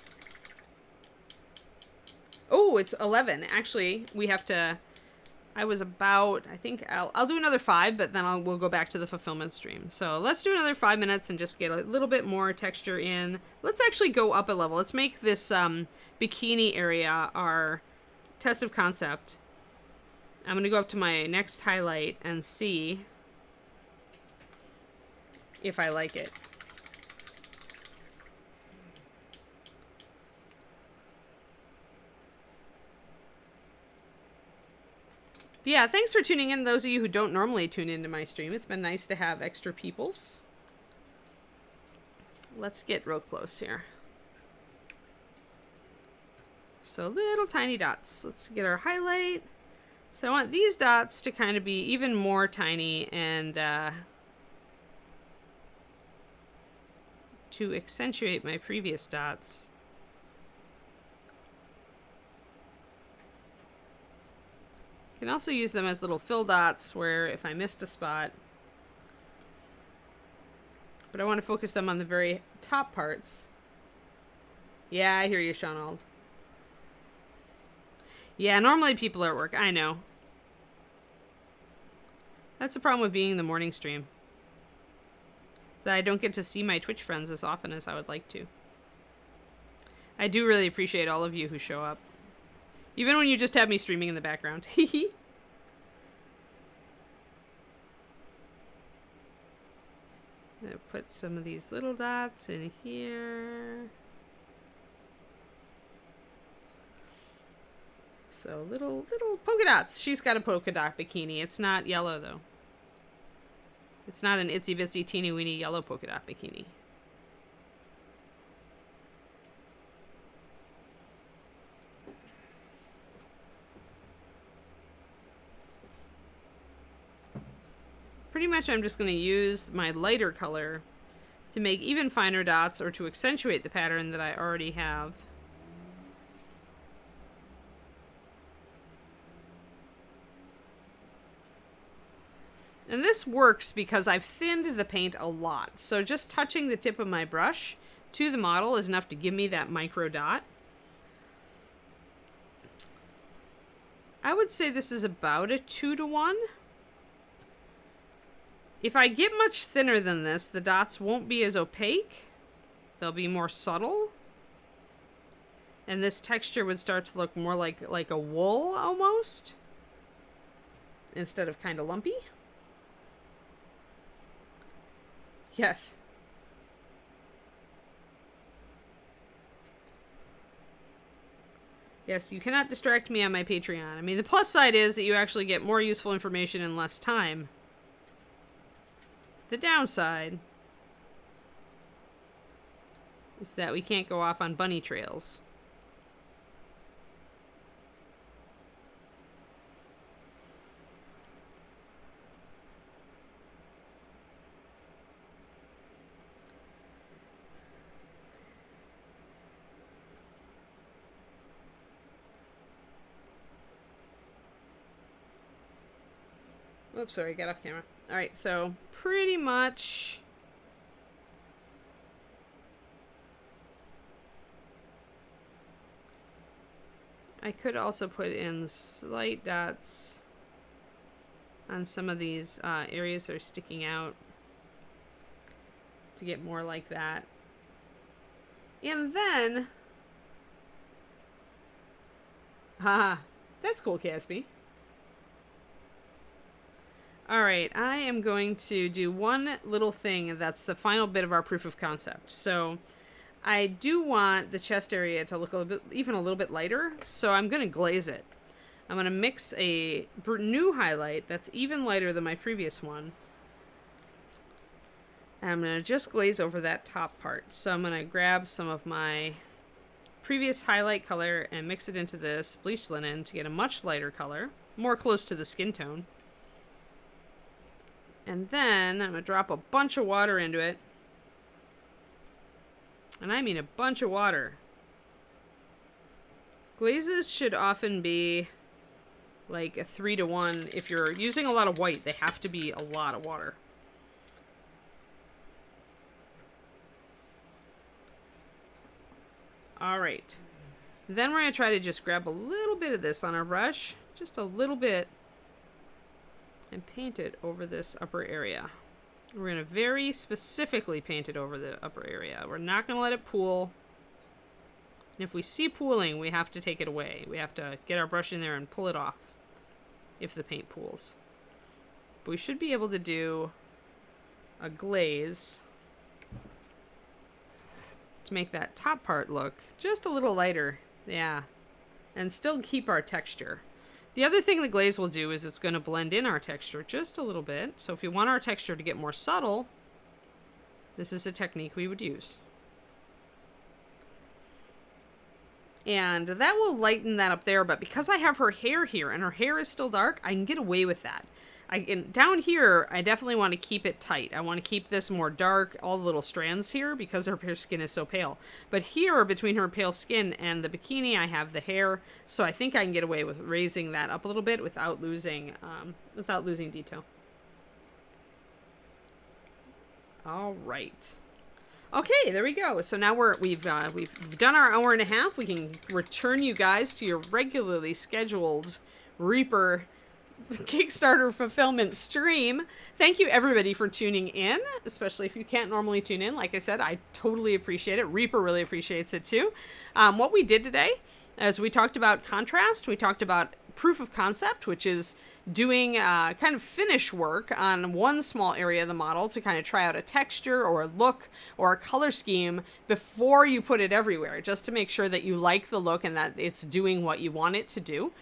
Oh, it's 11. Actually, we have to... I was about... I think I'll do another 5, but then we'll go back to the fulfillment stream. So let's do another 5 minutes and just get a little bit more texture in. Let's actually go up a level. Let's make this bikini area our test of concept. I'm going to go up to my next highlight and see if I like it. Yeah, thanks for tuning in, those of you who don't normally tune into my stream. It's been nice to have extra peoples. Let's get real close here. So little tiny dots. Let's get our highlight. So I want these dots to kind of be even more tiny and to accentuate my previous dots. You can also use them as little fill dots where if I missed a spot, but I want to focus them on the very top parts. Yeah, I hear you, Shawnald. Yeah, normally people are at work. I know. That's the problem with being in the morning stream. That I don't get to see my Twitch friends as often as I would like to. I do really appreciate all of you who show up. Even when you just have me streaming in the background. I'm going to put some of these little dots in here. So little polka dots. She's got a polka dot bikini. It's not yellow though. It's not an itsy bitsy teeny weeny yellow polka dot bikini. Pretty much I'm just going to use my lighter color to make even finer dots or to accentuate the pattern that I already have. And this works because I've thinned the paint a lot. So just touching the tip of my brush to the model is enough to give me that micro dot. I would say this is about a 2-to-1. If I get much thinner than this, the dots won't be as opaque. They'll be more subtle. And this texture would start to look more like a wool almost, instead of kind of lumpy. Yes. Yes, you cannot distract me on my Patreon. I mean, the plus side is that you actually get more useful information in less time. The downside is that we can't go off on bunny trails. Oops, sorry, got off camera. All right, so pretty much. I could also put in slight dots on some of these areas that are sticking out to get more like that. And then, haha, that's cool, Caspi. All right, I am going to do one little thing that's the final bit of our proof of concept. So I do want the chest area to look a little bit, even a little bit lighter, so I'm going to glaze it. I'm going to mix a new highlight that's even lighter than my previous one. And I'm going to just glaze over that top part. So I'm going to grab some of my previous highlight color and mix it into this bleached linen to get a much lighter color, more close to the skin tone. And then I'm going to drop a bunch of water into it. And I mean a bunch of water. Glazes should often be like a 3-to-1. If you're using a lot of white, they have to be a lot of water. All right. Then we're going to try to just grab a little bit of this on our brush, just a little bit, and paint it over this upper area. We're going to very specifically paint it over the upper area. We're not going to let it pool. And if we see pooling, we have to take it away. We have to get our brush in there and pull it off if the paint pools. But we should be able to do a glaze to make that top part look just a little lighter. Yeah. And still keep our texture. The other thing the glaze will do is it's going to blend in our texture just a little bit. So if you want our texture to get more subtle, this is a technique we would use. And that will lighten that up there, but because I have her hair here and her hair is still dark, I can get away with that. Down here, I definitely want to keep it tight. I want to keep this more dark, all the little strands here, because her skin is so pale. But here, between her pale skin and the bikini, I have the hair, so I think I can get away with raising that up a little bit without losing detail. All right. Okay, there we go. So now we've done our hour and a half. We can return you guys to your regularly scheduled Reaper Kickstarter fulfillment stream. Thank you everybody for tuning in, especially if you can't normally tune in. Like I said, I totally appreciate it. Reaper really appreciates it too. What we did today, as we talked about contrast, we talked about proof of concept, which is doing kind of finish work on one small area of the model to kind of try out a texture or a look or a color scheme before you put it everywhere, just to make sure that you like the look and that it's doing what you want it to do.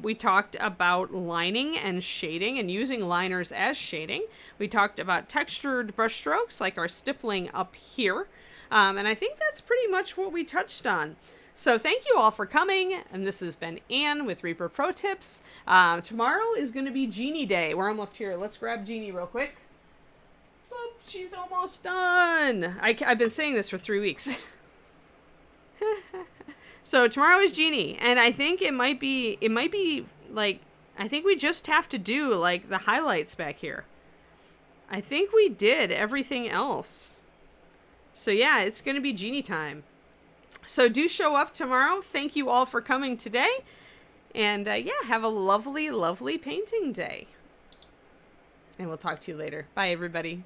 We talked about lining and shading and using liners as shading. We talked about textured brush strokes like our stippling up here. And I think that's pretty much what we touched on. So thank you all for coming, and this has been Anne with Reaper Pro Tips. Tomorrow is going to be Jeannie Day. We're almost here. Let's grab Jeannie real quick. Boop, she's almost done. I've been saying this for 3 weeks. So tomorrow is Jeannie, and I think it might be like, I think we just have to do like the highlights back here. I think we did everything else. So yeah, it's going to be Jeannie time. So do show up tomorrow. Thank you all for coming today. And yeah, have a lovely, lovely painting day. And we'll talk to you later. Bye, everybody.